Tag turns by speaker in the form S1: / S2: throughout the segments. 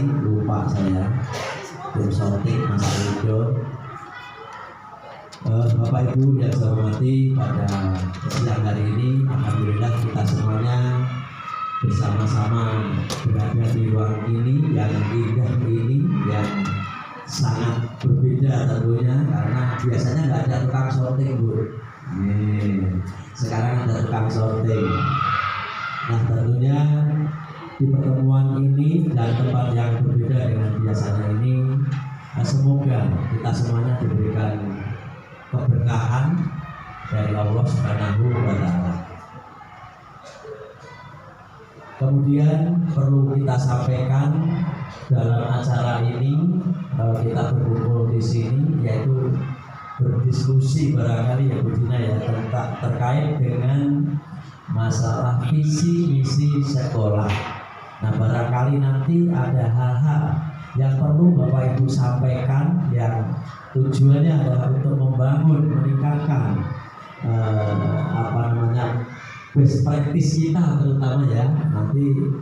S1: lupa saya. Tim sorting Mas Rido. Bapak Ibu yang saya hormati, pada siang hari ini alhamdulillah kita semuanya bersama-sama berada di ruang ini yang indah ini, yang sangat berbeda tentunya karena biasanya nggak ada tukang sorting, Bu. Sekarang ada tukang sorting. Nah, tentunya di pertemuan ini dan tempat yang berbeda dengan biasanya ini, semoga kita semuanya diberikan keberkahan dari Allah Subhanahu wa Ta'ala. Kemudian perlu kita sampaikan dalam acara ini, kita berkumpul di sini yaitu berdiskusi barangkali ya Bu Dina ya terkait dengan masalah visi misi sekolah. Nah, barangkali nanti ada hal-hal yang perlu Bapak Ibu sampaikan yang tujuannya adalah untuk membangun, meningkatkan best practice kita terutama ya. Nanti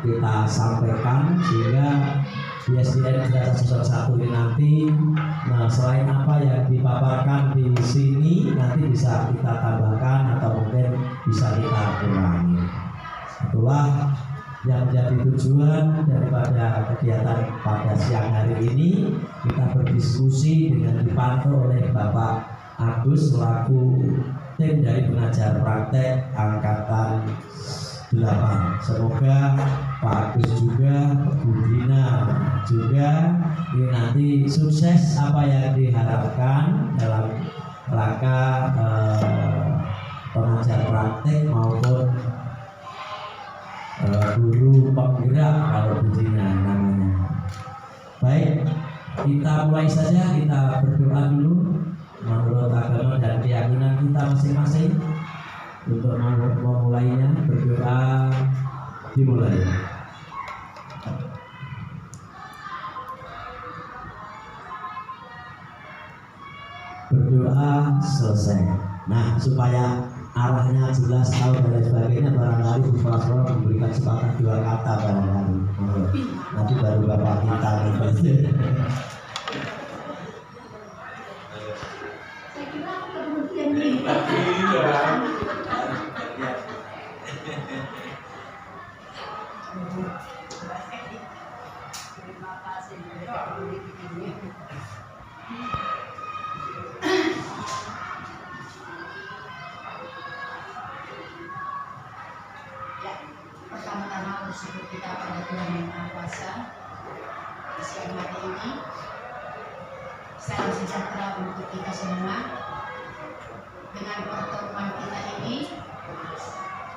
S1: kita sampaikan sehingga di SDN Dasar 1 ini nanti, nah selain apa yang dipaparkan di sini nanti bisa kita tambahkan atau mungkin bisa kita kurangi. Itulah yang menjadi tujuan daripada kegiatan pada siang hari ini. Kita berdiskusi dengan dipantau oleh Bapak Agus selaku tim dari pengajar praktek angkatan 8. Semoga Pak Agus juga, Bu Dina juga ini nanti sukses apa yang diharapkan dalam rangka pengajar praktek maupun guru penggerak kalau Bu Dina namanya. Baik, kita mulai saja, kita berdoa dulu menurut agama dan keyakinan kita masing-masing. Untuk memulainya, berdoa dimulai. Berdoa selesai. Nah, supaya arahnya jelas, tahu dan lain sebagainya, barangkali Bu Pastor memberikan sepatah dua kata barangkali. Nanti baru Bapak kita gitu.
S2: Pertama-tama bersyukur kita pada Tuhan Yang Maha Kuasa. Di siang hari ini, salam sejahtera untuk kita semua. Dengan pertemuan kita ini,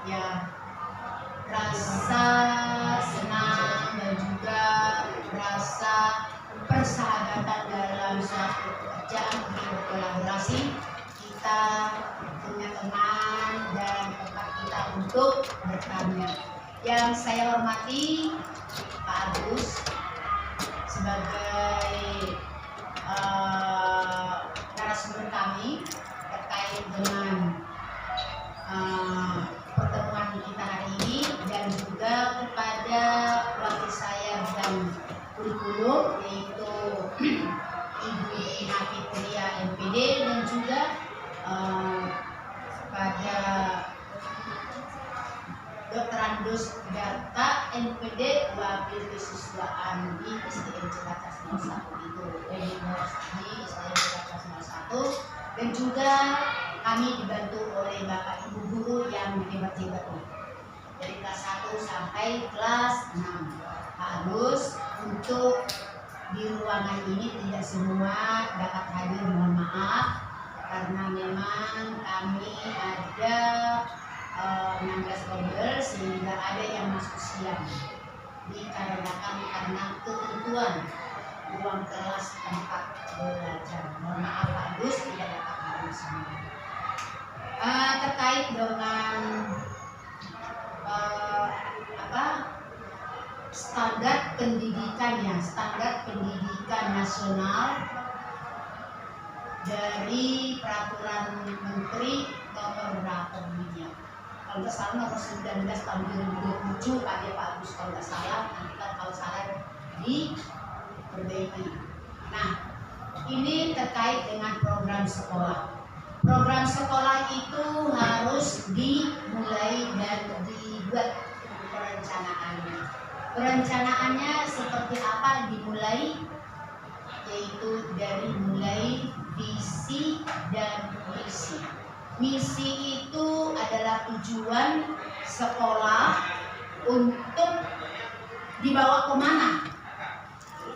S2: ya rasa senang dan juga rasa persahabatan dalam suatu pekerjaan untuk berkolaborasi. Kita punya teman dan tempat kita untuk bertanya. Yang saya hormati Pak Agus sebagai narasumber kami terkait dengan pertemuan kita hari ini, dan juga kepada wakil saya dan kurikulum yaitu Ibu Hafid Ria MPD, dan juga pada Dr. Andus Data NPD Wabil Kesiswaan di SDN Ciracas 01 itu di SDN Ciracas 01, dan juga kami dibantu oleh Bapak Ibu guru yang hebat-hebat dari kelas 1 sampai kelas 6. Pak Agus, untuk di ruangan ini tidak semua dapat hadir, mohon maaf karena memang kami ada 16 order sehingga ada yang masuk siang dikarenakan karena ketentuan ruang kelas tempat belajar. Mohon maaf Pak Agus tidak dapat hadir semua. Terkait dengan standar pendidikan nasional dari peraturan Menteri nomor berapa bunyinya? Kalau nggak salah nomor 19 tahun 2027 Pak Agus, kalau nggak salah, nanti kan kalau salah diperbaiki. Nah, ini terkait dengan program sekolah. Program sekolah itu harus dimulai dan dibuat perencanaannya. Perencanaannya seperti apa dimulai? Yaitu dari mulai visi dan misi. Misi itu adalah tujuan sekolah untuk dibawa kemana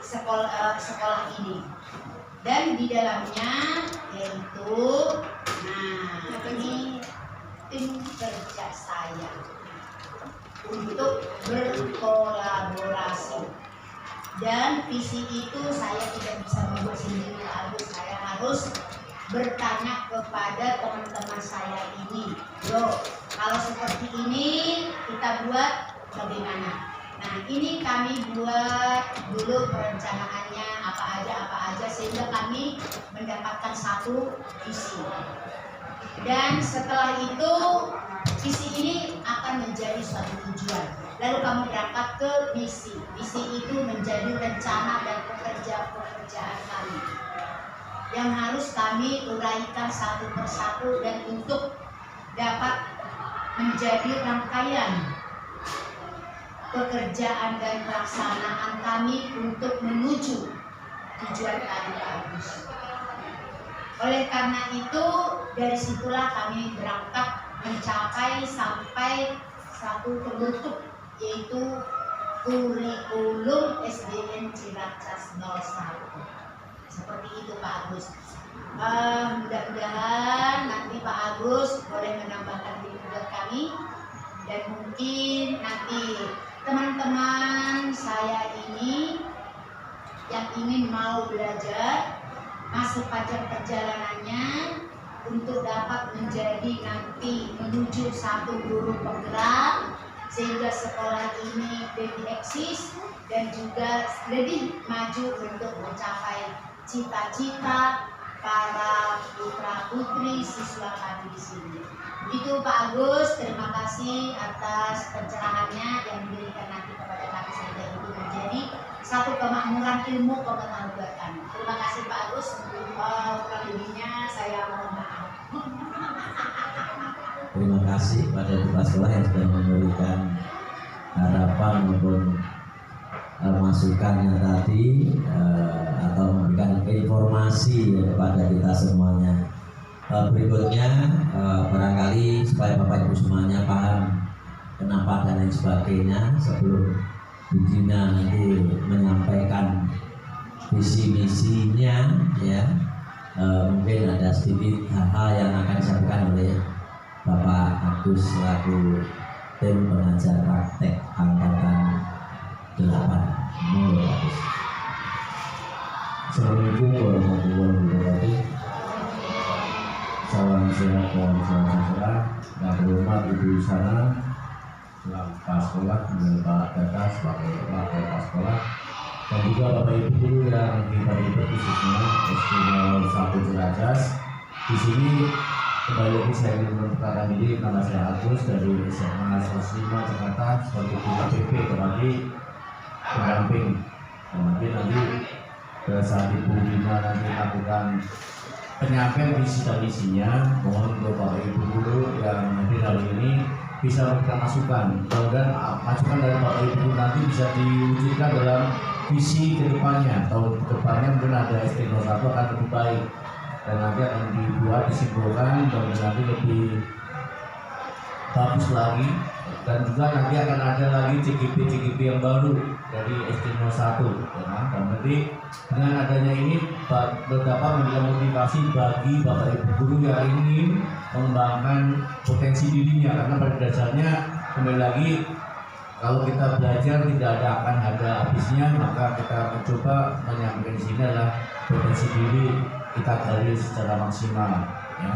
S2: sekolah ini, dan di dalamnya yaitu, nah ini tim kerja saya untuk berkolaborasi. Dan visi itu saya tidak bisa membuat sendiri, saya harus bertanya kepada teman-teman saya ini, loh kalau seperti ini kita buat bagaimana? Nah, ini kami buat dulu perencanaannya apa aja sehingga kami mendapatkan satu visi. Dan setelah itu visi ini akan menjadi suatu tujuan. Lalu kamu berangkat ke misi. Misi itu menjadi rencana dan pekerjaan kami yang harus kami uraikan satu persatu dan untuk dapat menjadi rangkaian pekerjaan dan pelaksanaan kami untuk menuju tujuan kami bagus. Oleh karena itu, dari situlah kami berangkat mencapai sampai satu penutup, yaitu kurikulum SDN Ciracas 01. Seperti itu Pak Agus. Mudah-mudahan nanti Pak Agus boleh menambahkan buat kami, dan mungkin nanti teman-teman saya ini yang ingin mau belajar masuk pajak perjalanannya untuk dapat menjadi nanti menuju satu guru penggerak sehingga sekolah ini lebih eksis dan juga lebih maju untuk mencapai cita-cita para putra putri siswa kami di sini. Begitu Pak Agus, terima kasih atas pencerahannya yang diberikan nanti kepada kami sehingga itu menjadi satu kemakmuran ilmu pengetahuan. Terima kasih Pak Agus. Kurang lebihnya saya mohon maaf.
S1: Terima kasih pada kepala sekolah yang sudah memberikan harapan maupun masukannya tadi atau memberikan informasi kepada kita semuanya. Berikutnya barangkali supaya Bapak Ibu semuanya paham kenapa dan lain sebagainya, sebelum Bu Dina nanti menyampaikan visi misinya, ya mungkin ada sedikit hal-hal yang akan disampaikan oleh Bapak Agus selaku tim pengajar praktek angkatan 8. Monggo Agus.
S3: Assalamualaikum warahmatullahi wabarakatuh. Salam sehat dan salam sejahtera. Yang berhormat Ibu Sana selaku Kepala Sekolah, kemudian Pak Gatas sebagai Wakil Kepala Sekolah, dan juga Bapak Ibu guru yang kita berkati khususnya SD 01 Ciracas. Di sini kembali lagi saya ingin memperkenalkan diri, nama saya Agus dari SMA 105 Jakarta sebagai guru PP tetapi pendamping. Mungkin nanti pada saat Ibu Dina nanti lakukan penyampaian visi dan misinya, mohon untuk Bapak Ibu guru yang hadir hari ini bisa memberikan masukan. Mudah-mudahan masukan dari Bapak Ibu nanti bisa diwujudkan dalam visi kedepannya. Tahun kedepannya mungkin ada SD 01 akan lebih baik dan nanti akan dibuat, disimpulkan dan nanti lebih bagus lagi. Dan juga nanti akan ada lagi CGP yang baru dari SD 01 ya, dan nanti dengan adanya ini dapat memberikan motivasi bagi Bapak Ibu guru yang ingin mengembangkan potensi dirinya, karena pada dasarnya kembali lagi kalau kita belajar tidak akan ada habisnya, maka kita mencoba menyampaikan di sini adalah potensi diri kita gali secara maksimal ya.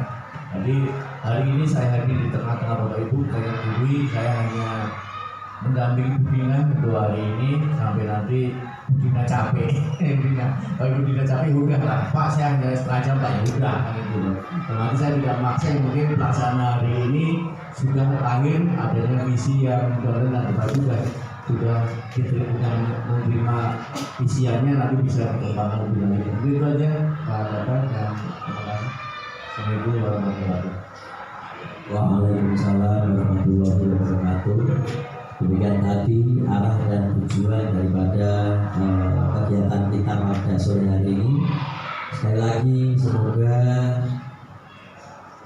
S3: Jadi hari ini saya hadir di tengah-tengah Bapak Ibu, saya ketahui saya hanya mendampingi Bu Dina untuk hari ini sampai nanti Bu Dina capek. Kalau Bu Dina capek udah lah Pak, saya hanya setengah jam Pak, ya udah gitu. Nanti saya tidak maksa, yang mungkin pelaksanaan hari ini sudah terakhir adanya visi yang mudah-mudahan nanti Bapak juga sudah diberikan menerima isiannya nanti bisa berkembang lebih lanjut. Itu aja Pak Bapak dan terima kasih. Assalamualaikum warahmatullahi wabarakatuh.
S1: Waalaikumsalam warahmatullahi wabarakatuh. Demikian tadi arah dan tujuan daripada kegiatan kita pada sore hari ini. Sekali lagi semoga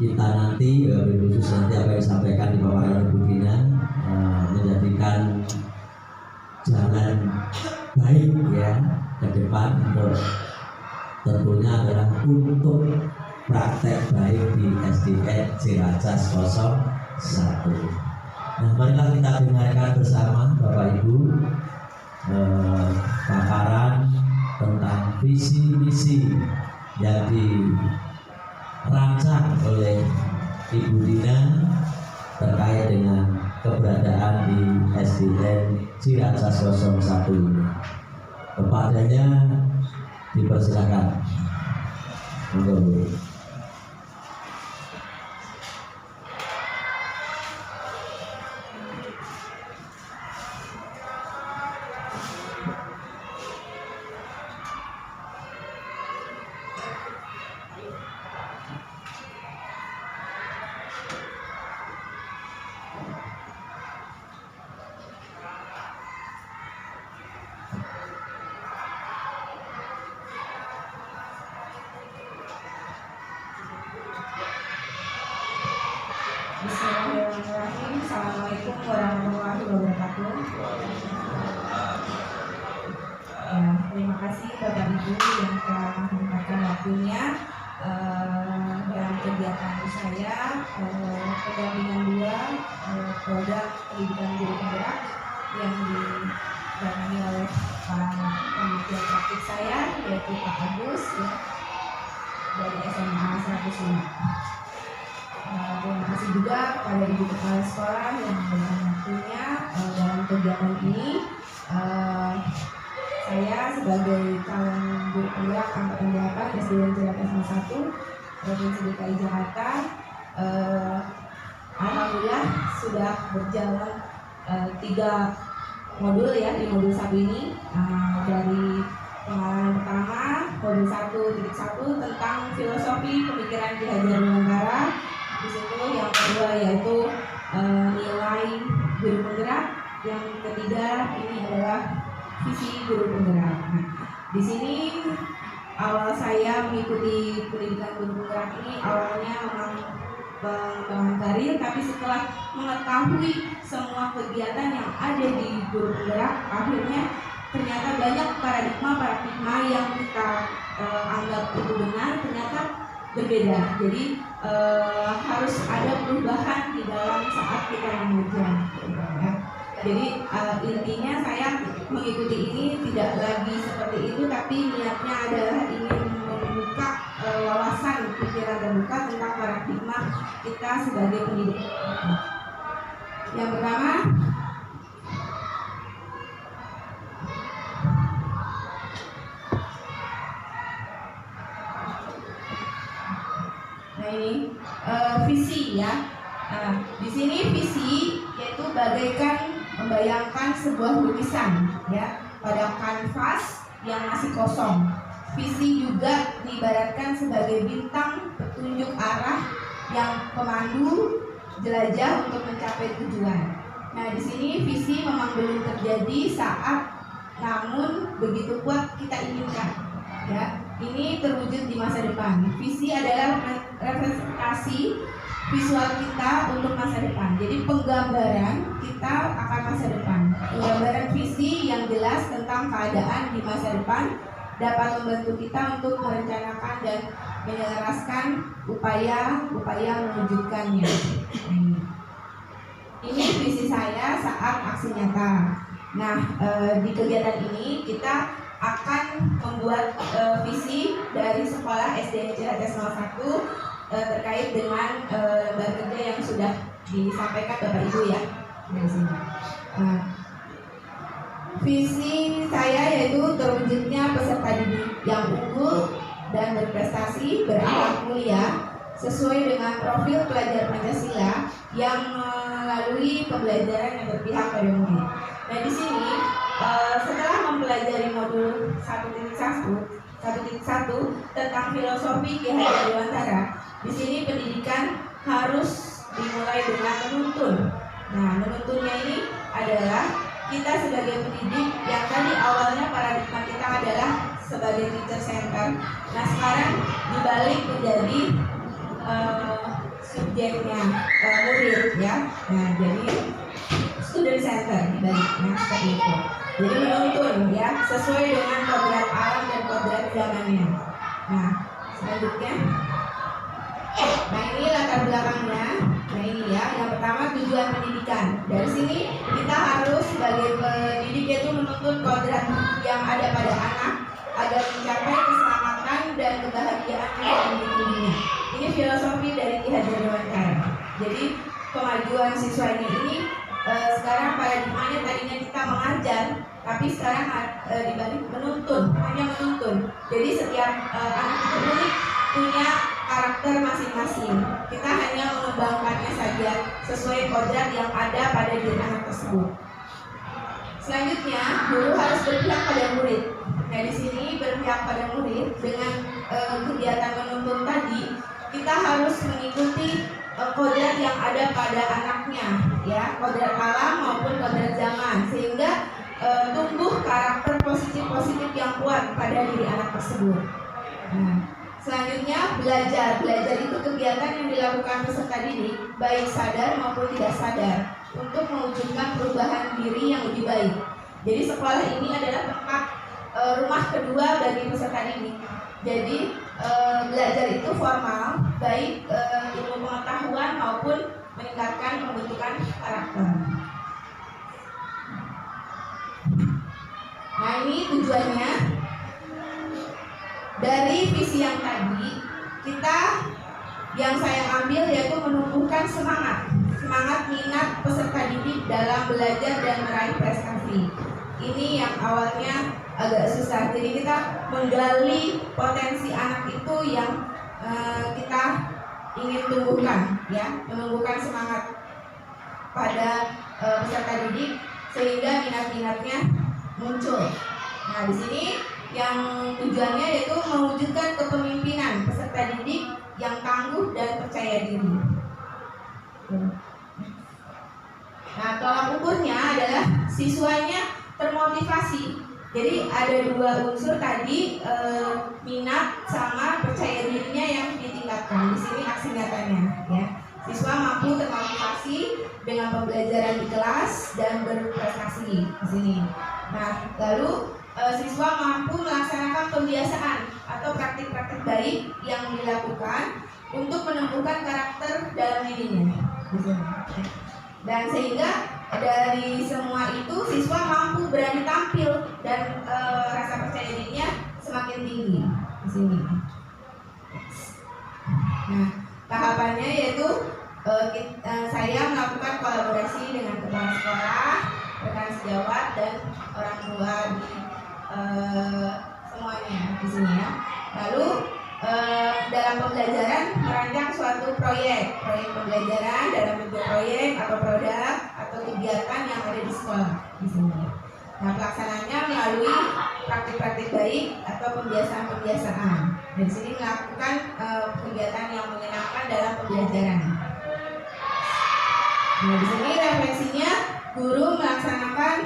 S1: kita nanti khusus nanti apa yang disampaikan di bawah Ibu Dina menjadikan jalan baik ya ke depan untuk tentunya adalah untuk praktek baik di SDN Ciracas 01. Nah, marilah kita dengarkan bersama Bapak Ibu paparan tentang visi misi yang dirancang oleh Ibu Dina terkait dengan keberadaan di SDN Ciracas 01 ini. Kepadanya dipersilakan. Monggo, Bu.
S4: Bismillahirrahmanirrahim. Assalamualaikum warahmatullahi wabarakatuh. Ya, terima kasih Bapak Ibu yang telah menyempatkan waktunya dalam kegiatan saya pendampingan 2 program pendidikan guru penggerak yang didampingi oleh Pak Panitia Praktik saya yaitu Pak Agus ya, dari SMA 105. Terima kasih juga kepada Ibu Kepala Sekolah yang memberikan waktunya dalam kegiatan ini. Saya sebagai calon guru penggerak angkatan 8 SDN Ciracas 01 Provinsi DKI Jakarta, alhamdulillah sudah berjalan 3 modul ya di modul 1 ini. Dari pengalaman pertama modul 1.1 tentang filosofi pemikiran Ki Hajar Dewantara. Di situ yang kedua yaitu nilai guru penggerak, yang ketiga ini adalah visi guru penggerak. Nah, di sini awal saya mengikuti pendidikan guru penggerak ini awalnya memang pengembangan karir, tapi setelah mengetahui semua kegiatan yang ada di guru penggerak, akhirnya ternyata banyak paradigma yang kita anggap itu benar ternyata berbeda. Jadi harus ada perubahan di dalam saat kita mengajar. Ya. Jadi intinya saya mengikuti ini tidak lagi seperti itu, tapi niatnya adalah ingin membuka wawasan pikiran terbuka tentang paradigma kita sebagai pendidik. Yang pertama, ini visi ya. Di sini visi yaitu bagaikan membayangkan sebuah lukisan ya pada kanvas yang masih kosong. Visi juga diibaratkan sebagai bintang petunjuk arah yang pemandu jelajah untuk mencapai tujuan. Nah, di sini visi memang belum terjadi saat, namun begitu kuat kita inginkan ya. Ini terwujud di masa depan. Visi adalah representasi visual kita untuk masa depan. Jadi penggambaran kita akan masa depan. Penggambaran visi yang jelas tentang keadaan di masa depan dapat membantu kita untuk merencanakan dan menyelaraskan upaya mewujudkannya. Ini visi saya saat aksi nyata. Nah, di kegiatan ini kita akan membuat visi dari sekolah SDN Ciracas 01 terkait dengan lembar kerja yang sudah disampaikan Bapak Ibu ya dari sini. Visi saya yaitu terwujudnya peserta didik yang unggul dan berprestasi, berakhlak mulia sesuai dengan profil pelajar Pancasila yang melalui pembelajaran yang berpihak pada murid. Nah, di sini setelah mempelajari modul 1.1 tentang filosofi Ki Hajar Dewantara. Di sini pendidikan harus dimulai dengan menuntun. Nah, menuntunnya ini adalah kita sebagai pendidik yang tadi awalnya paradigma kita adalah sebagai teacher center. Nah, sekarang dibalik menjadi subjeknya murid ya. Nah, jadi student center dibaliknya seperti itu. Jadi menuntun ya sesuai dengan kodrat alam dan kodrat zamannya. Nah, selanjutnya, nah ini latar belakangnya. Nah ini ya, yang pertama tujuan pendidikan. Dari sini kita harus sebagai pendidik itu menuntun kodrat yang ada pada anak agar mencapai keselamatan dan kebahagiaan yang diinginkan. Ini filosofi dari Ki Hajar Dewantara. Jadi kemajuan siswanya ini sekarang paradigmanya tadinya kita mengajar, tapi sekarang dibalik menuntun, hanya menuntun. Jadi setiap anak itu punya karakter masing-masing. Kita hanya mengembangkannya saja sesuai kodrat yang ada pada diri anak tersebut. Selanjutnya, guru harus berpihak pada murid. Nah, di sini berpihak pada murid dengan kegiatan menuntun tadi, kita harus mengikuti kodrat yang ada pada anaknya, ya, kodrat alam maupun kodrat zaman, sehingga tumbuh karakter positif yang kuat pada diri anak tersebut. Nah, selanjutnya belajar itu kegiatan yang dilakukan peserta didik baik sadar maupun tidak sadar untuk mewujudkan perubahan diri yang lebih baik. Jadi sekolah ini adalah tempat rumah kedua bagi peserta didik. Jadi belajar itu formal, baik ilmu pengetahuan maupun meningkatkan pembentukan karakter. Nah, ini tujuannya. Dari visi yang tadi, yang saya ambil yaitu menumbuhkan semangat minat peserta didik dalam belajar dan meraih prestasi. Ini yang awalnya agak susah. Jadi kita menggali potensi anak itu yang kita ingin tumbuhkan, ya, menumbuhkan semangat pada peserta didik sehingga minat-minatnya muncul. Nah, di sini yang tujuannya yaitu mewujudkan kepemimpinan peserta didik yang tangguh dan percaya diri. Nah, tolak ukurnya adalah siswanya termotivasi. Jadi ada dua unsur tadi, minat sama percaya dirinya yang ditingkatkan. Di sini aksi nyatanya, ya. Siswa mampu termotivasi dengan pembelajaran di kelas dan berprestasi di sini. Nah, lalu siswa mampu melaksanakan pembiasaan atau praktik-praktik baik yang dilakukan untuk menumbuhkan karakter dalam dirinya. Dan sehingga dari semua itu siswa mampu berani tampil dan rasa percaya dirinya semakin tinggi di sini. Nah, tahapannya yaitu saya melakukan kolaborasi dengan kepala sekolah, rekan sejawat dan orang tua di semuanya di sini ya. Lalu dalam pembelajaran merancang suatu proyek pembelajaran dalam bentuk proyek atau produk atau kegiatan yang ada di sekolah di sini. Nah, pelaksanaannya melalui praktik-praktik baik atau pembiasaan-pembiasaan. Dan di sini melakukan kegiatan yang menyenangkan dalam pembelajaran. Nah, di sini refleksinya guru melaksanakan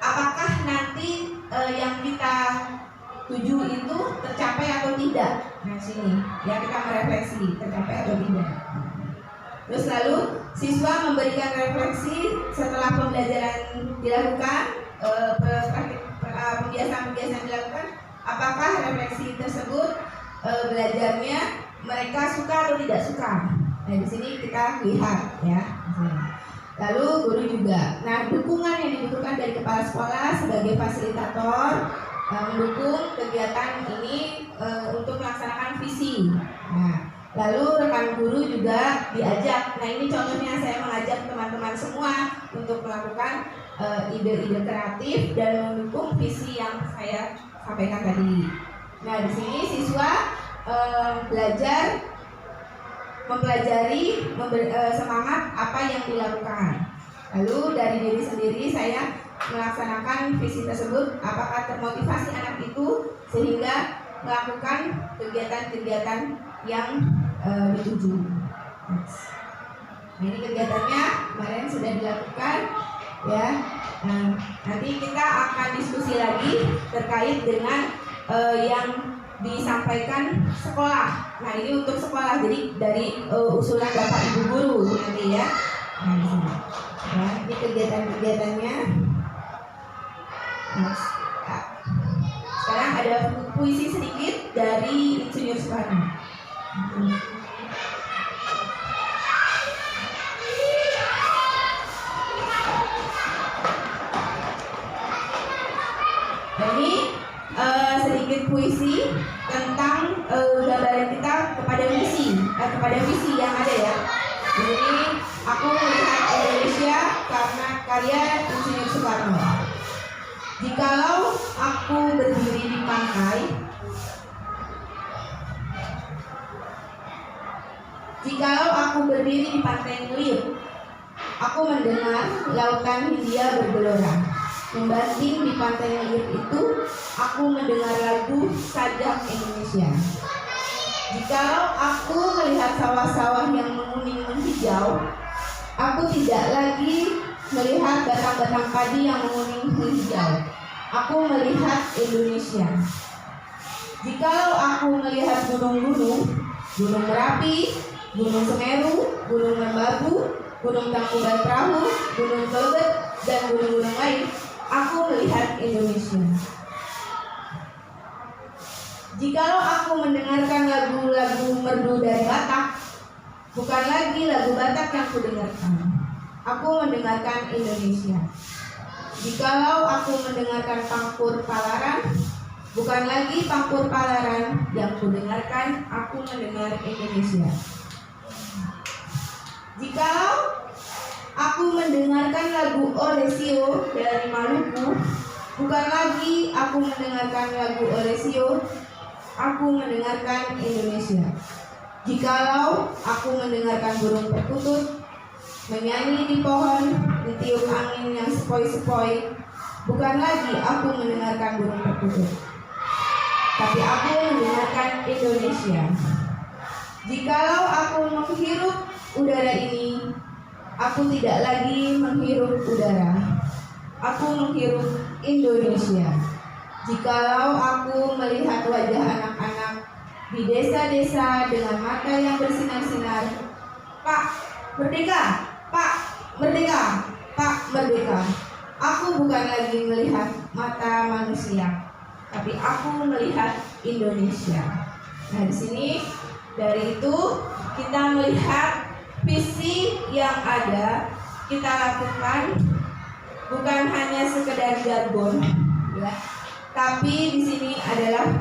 S4: apakah nanti yang kita tuju itu tercapai atau tidak. Nah, sini ya kita merefleksi tercapai atau tidak. Terus lalu siswa memberikan refleksi setelah pembelajaran dilakukan, pembiasaan-pembiasaan dilakukan, apakah refleksi tersebut belajarnya mereka suka atau tidak suka. Nah, di sini kita lihat ya. Lalu guru juga. Nah, dukungan yang dibutuhkan dari kepala sekolah sebagai fasilitator mendukung kegiatan ini untuk melaksanakan visi. Nah, lalu rekan guru juga diajak. Nah, ini contohnya saya mengajak teman-teman semua untuk melakukan ide-ide kreatif dan mendukung visi yang saya sampaikan tadi. Nah, di sini siswa belajar mempelajari semangat apa yang dilakukan. Lalu dari diri sendiri saya melaksanakan visi tersebut, apakah termotivasi anak itu sehingga melakukan kegiatan-kegiatan yang dituju. Nah, ini kegiatannya kemarin sudah dilakukan ya. Nanti kita akan diskusi lagi terkait dengan yang disampaikan sekolah. Nah, ini untuk sekolah, jadi dari usulan Bapak Ibu guru nanti ya. Nah, di sini. Ya, ini kegiatan-kegiatannya. Nah, sekarang ada puisi sedikit dari Insinyur Soekarno. Ini sedikit puisi tentang gambaran kita kepada visi yang ada ya. Jadi aku melihat Indonesia karena karya Insinyur Soekarno. Jikalau aku berdiri di pantai, Ngelir, aku mendengar lautan Hindia bergelora. Membanting di pantai Ngelir itu, aku mendengar lagu sajak Indonesia. Jikalau aku melihat sawah-sawah yang menguning menghijau, aku tidak lagi melihat batang-batang padi yang menguning menghijau. Aku melihat Indonesia. Jikalau aku melihat gunung-gunung, Gunung Merapi, Gunung Semeru, Gunung Merbabu, Gunung Tangkuban Perahu, Gunung Kelebet, dan gunung-gunung lain, aku melihat Indonesia. Jikalau aku mendengarkan lagu-lagu merdu dari Batak, bukan lagi lagu Batak yang kudengarkan. Aku mendengarkan Indonesia. Jikalau aku mendengarkan Pangkur Palaran, bukan lagi Pangkur Palaran yang kudengarkan, aku mendengar Indonesia. Jikalau aku mendengarkan lagu Oresio dari Maluku, bukan lagi aku mendengarkan lagu Oresio, aku mendengarkan Indonesia. Jikalau aku mendengarkan burung perkutut menyanyi di pohon, ditiup angin yang sepoi-sepoi, bukan lagi aku mendengarkan burung perkutut, tapi aku mendengarkan Indonesia. Jikalau aku menghirup udara ini, aku tidak lagi menghirup udara, aku menghirup Indonesia. Jikalau aku melihat wajah anak-anak di desa-desa dengan mata yang bersinar-sinar, Pak, merdeka! Pak, merdeka! Pak, merdeka! Aku bukan lagi melihat mata manusia, tapi aku melihat Indonesia. Nah, di sini dari itu kita melihat visi yang ada kita lakukan bukan hanya sekedar jargon, ya, tapi di sini adalah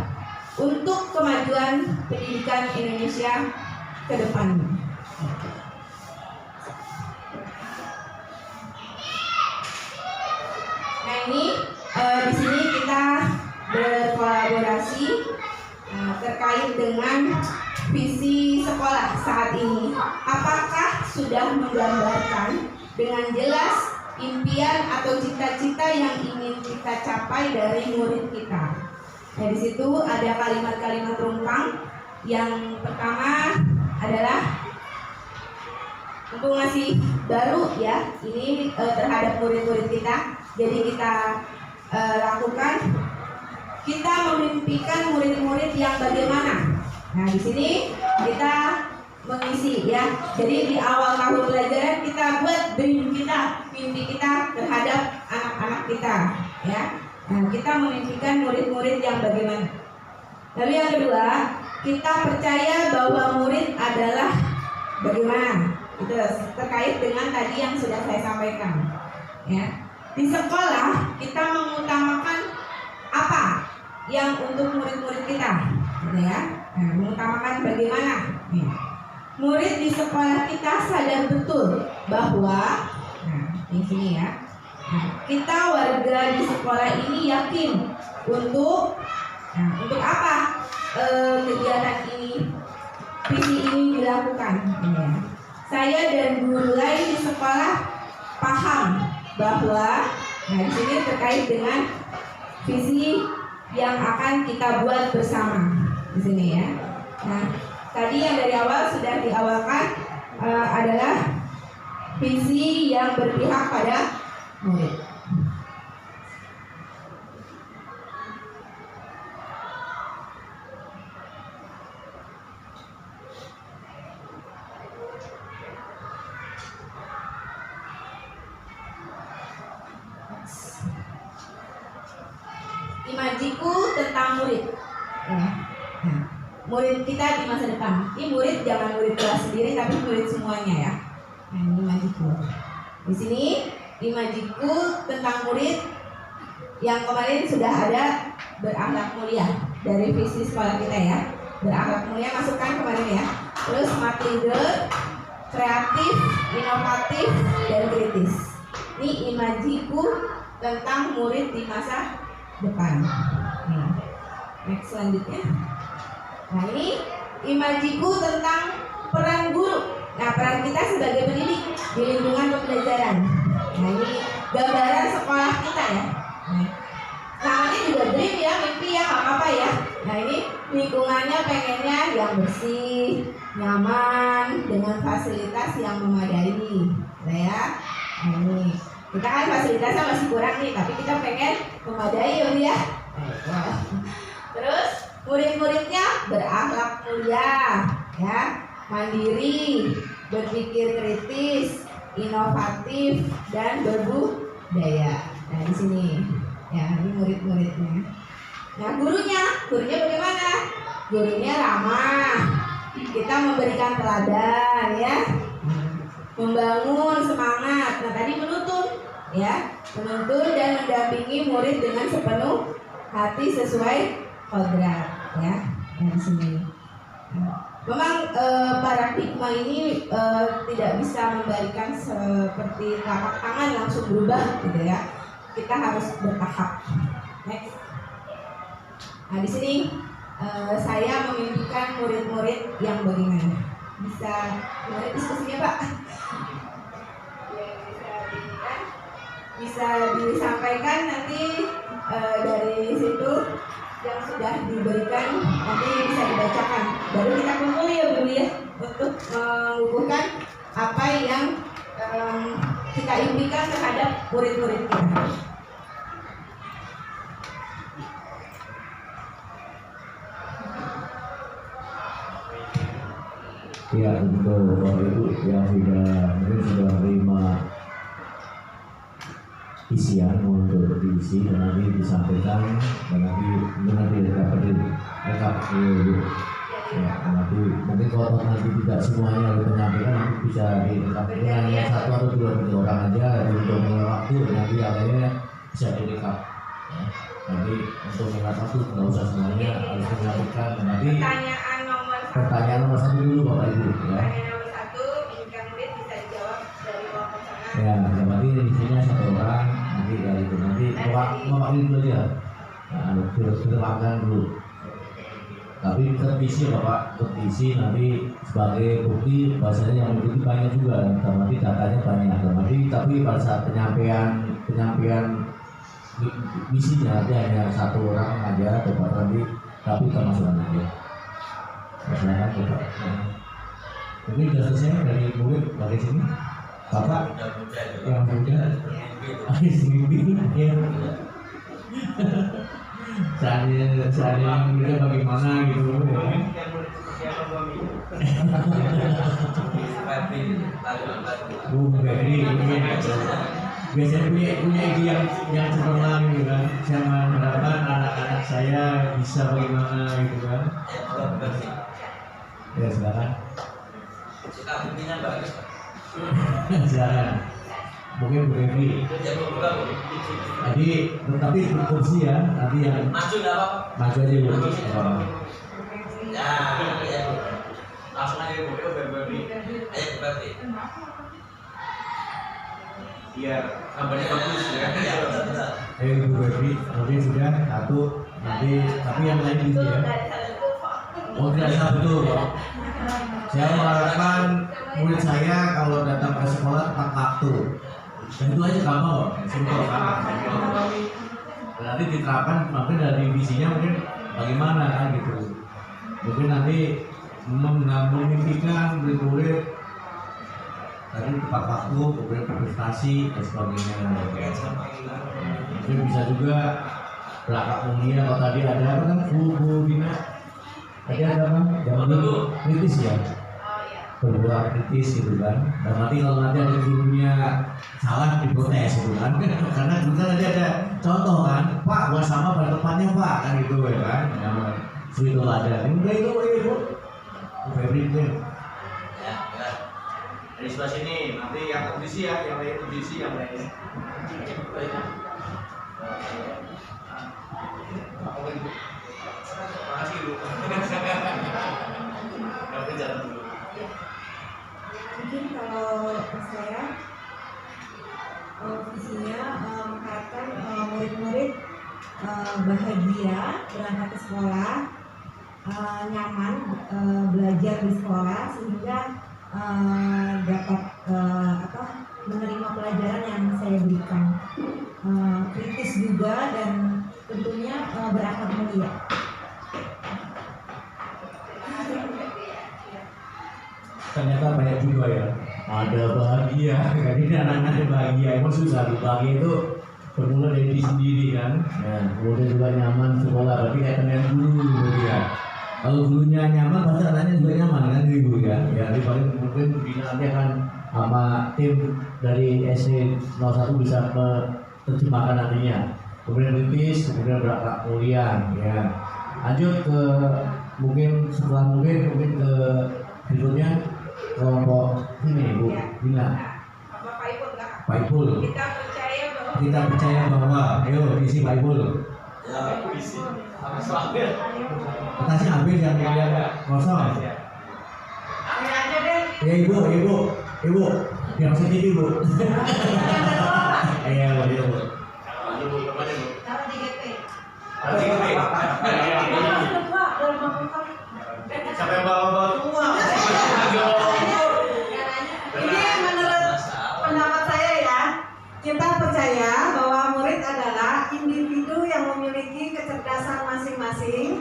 S4: untuk kemajuan pendidikan Indonesia ke depannya. Nah, ini di sini kita berkolaborasi terkait dengan visi sekolah saat ini. Apakah sudah menggambarkan dengan jelas impian atau cita-cita yang ingin kita capai dari murid kita? Nah, di situ ada kalimat-kalimat rumpang. Yang pertama adalah untuk masih baru ya, ini terhadap murid-murid kita. Jadi kita lakukan, kita memimpikan murid-murid yang bagaimana. Nah, di sini kita mengisi ya. Jadi di awal tahun pelajaran kita buat dream kita, mimpi kita terhadap anak-anak kita ya. Nah, kita memimpikan murid-murid yang bagaimana. Lalu yang kedua, kita percaya bahwa murid adalah bagaimana. Itu terkait dengan tadi yang sudah saya sampaikan ya. Di sekolah kita mengutamakan apa yang untuk murid-murid kita gitu ya. Nah, mengutamakan bagaimana ya. Murid di sekolah kita sadar betul bahwa di sini ya, kita warga di sekolah ini yakin untuk apa kegiatan ini, visi ini dilakukan ya. Saya dan guru lain di sekolah paham bahwa Nah, di sini terkait dengan visi yang akan kita buat bersama di sini ya. Nah, tadi yang dari awal sudah diawalkan adalah visi yang berpihak pada murid. Imajiku tentang murid. Nah, murid kita di masa depan. Ini murid jangan murid kelas sendiri, tapi murid semuanya ya. Nah, ini imajiku. Di sini imajiku tentang murid yang kemarin sudah ada berakhlak mulia dari visi sekolah kita ya. Berakhlak mulia masukkan kemarin ya. Terus smart leader, kreatif, inovatif, dan kritis. Ini imajiku tentang murid di masa depan. Nih. Next selanjutnya. Nah, ini imajiku tentang peran guru. Nah, peran kita sebagai pendidik di lingkungan pembelajaran. Nah, ini gambaran sekolah kita ya. Nah, namanya juga dream ya, mimpi ya, nggak apa-apa ya. Nah, ini lingkungannya pengennya yang bersih, nyaman, dengan fasilitas yang memadai. Nah, ya. Nah, ini kita kan fasilitasnya masih kurang nih, tapi kita pengen memadai ya. Nah, terus murid-muridnya berakhlak mulia, ya, mandiri, berpikir kritis, inovatif, dan berbudaya. Nah, di sini, ya, ini murid-muridnya. Nah, gurunya bagaimana? Gurunya ramah, kita memberikan teladan, ya, membangun semangat. Nah, tadi menuntun, ya, menuntun dan mendampingi murid dengan sepenuh hati sesuai kodrat, ya. Nah, di sini. Memang paradigma ini tidak bisa membalikan seperti telapak tangan langsung berubah, gitu ya. Kita harus bertahap. Next. Nah, di sini saya memimpikan murid-murid yang bagaimana? Bisa gimana diskusinya, Pak? Bisa disampaikan nanti dari situ yang sudah diberikan nanti bisa dibacakan. Baru kita kumpul ya dulu ya untuk mengukuhkan apa yang kita impikan terhadap murid-murid kita.
S3: Ya, untuk Bapak Ibu yang mungkin sudah menerima isian untuk diisi dan nanti disampaikan dan nanti dapat dulu. Ya, nanti mungkin kalau nanti tidak semuanya menyampaikan nanti bisa direkap hanya satu atau dua orang aja untuk mengenai waktu, nanti yang lainnya bisa direkap. Ya, nanti untuk mengenai waktu nggak usah semuanya harus menyampaikan. Nanti pertanyaan nomor satu dulu Bapak Ibu, ya.
S4: Pertanyaan nomor satu, impikan murid bisa dijawab dari kelompok sana.
S3: Ya, nanti di sini satu orang, nanti dari itu nanti mewakili dulu aja. Nah, kita dulu. Tapi tervisi Bapak, tervisi nanti sebagai bukti bahasanya yang mengikuti banyak juga, dan nanti datanya banyak. Tapi pada saat penyampaian misinya hanya satu orang aja, Bapak nanti tapi termasuk aja. Silakan Bapak. Mungkin sudah selesai dari murid dari sini. Bapak yang muda, mimpi, ya. Saya muda bagaimana gitu ya. Bu Ferry mungkin biasanya punya ide yang cemerlang gitu kan. Saya mengharapkan anak-anak saya bisa bagaimana gitu kan. Ya, silakan. Silakan. Mungkin Bu Ferry. Jadi tetapi kursi ya, nanti yang maju nggak apa? Maju aja Bu. Ya, ya. Langsung aja Bu Ferry. Ayo Bu Ferry. Iya, gambarnya bagus ya. Iya, betul. Ayo Bu Ferry, mungkin sudah satu. Nanti tapi yang lain gitu ya. Oh, tidak satu. Saya mengharapkan murid saya kalau datang ke sekolah tepat waktu. Dan itu aja gampang kok, simpel kan. Nanti diterapkan mungkin dari visinya mungkin bagaimana kan gitu. Mungkin nanti memimpikan murid-murid tadi tepat waktu, kemudian berprestasi dan sebagainya. Mungkin bisa juga berangkat mulia. Kalau tadi ada apa kan Bu Dina? Tadi ada apa? Jangan dulu kritis ya. Berbuat kritis gitu kan. Dan nanti kalau nanti ada gurunya salah diprotes gitu kan. Karena kita nanti ada contoh kan, Pak buat sama pada tempatnya Pak kan gitu ya kan. Yang itu ada. Udah itu Bu. Febri itu.
S5: Ya. Dari sebelah sini, nanti yang kondisi ya, yang lain kondisi yang lainnya. Makasih Bu. Kamu jalan dulu.
S4: Mungkin kalau saya visinya mengharapkan murid-murid bahagia berangkat ke sekolah, nyaman belajar di sekolah sehingga dapat menerima pelajaran yang saya berikan, kritis juga dan tentunya berakhlak mulia.
S3: Ternyata banyak juga ya. Ada bahagia, kan ini anak-anaknya bahagia. Emang susah tuh bahagia itu bermula dari diri sendiri kan. Ya, kemudian juga nyaman sekolah, berarti kayak teman guru gitu ya. Kalau gurunya nyaman, pasti anaknya juga nyaman kan ibu ya. Ya, di paling mungkin nanti akan sama tim dari SD 01 bisa menerjemahkan nantinya. Kemudian kritis, kemudian berakhlak mulia. Ya, lanjut ke mungkin setelah mungkin ke berikutnya kelompok ini Bu Dina.
S4: Bapak Ibu belakang.
S3: Pak Ipul. Kita percaya bahwa, ayo isi Pak Ipul.
S5: Ya, isi. Habis ambil.
S3: Atasnya ambil yang kosong.
S4: Ambil aja deh.
S3: Ya ibu, yang sedih Bu. Iya Bu.
S5: Lalu Bu, kemana Bu?
S2: Taruh di GP.
S5: Lalu di GP. Siapa yang bawa tua?
S6: Ini menurut pendapat saya ya, kita percaya bahwa murid adalah individu yang memiliki kecerdasan masing-masing,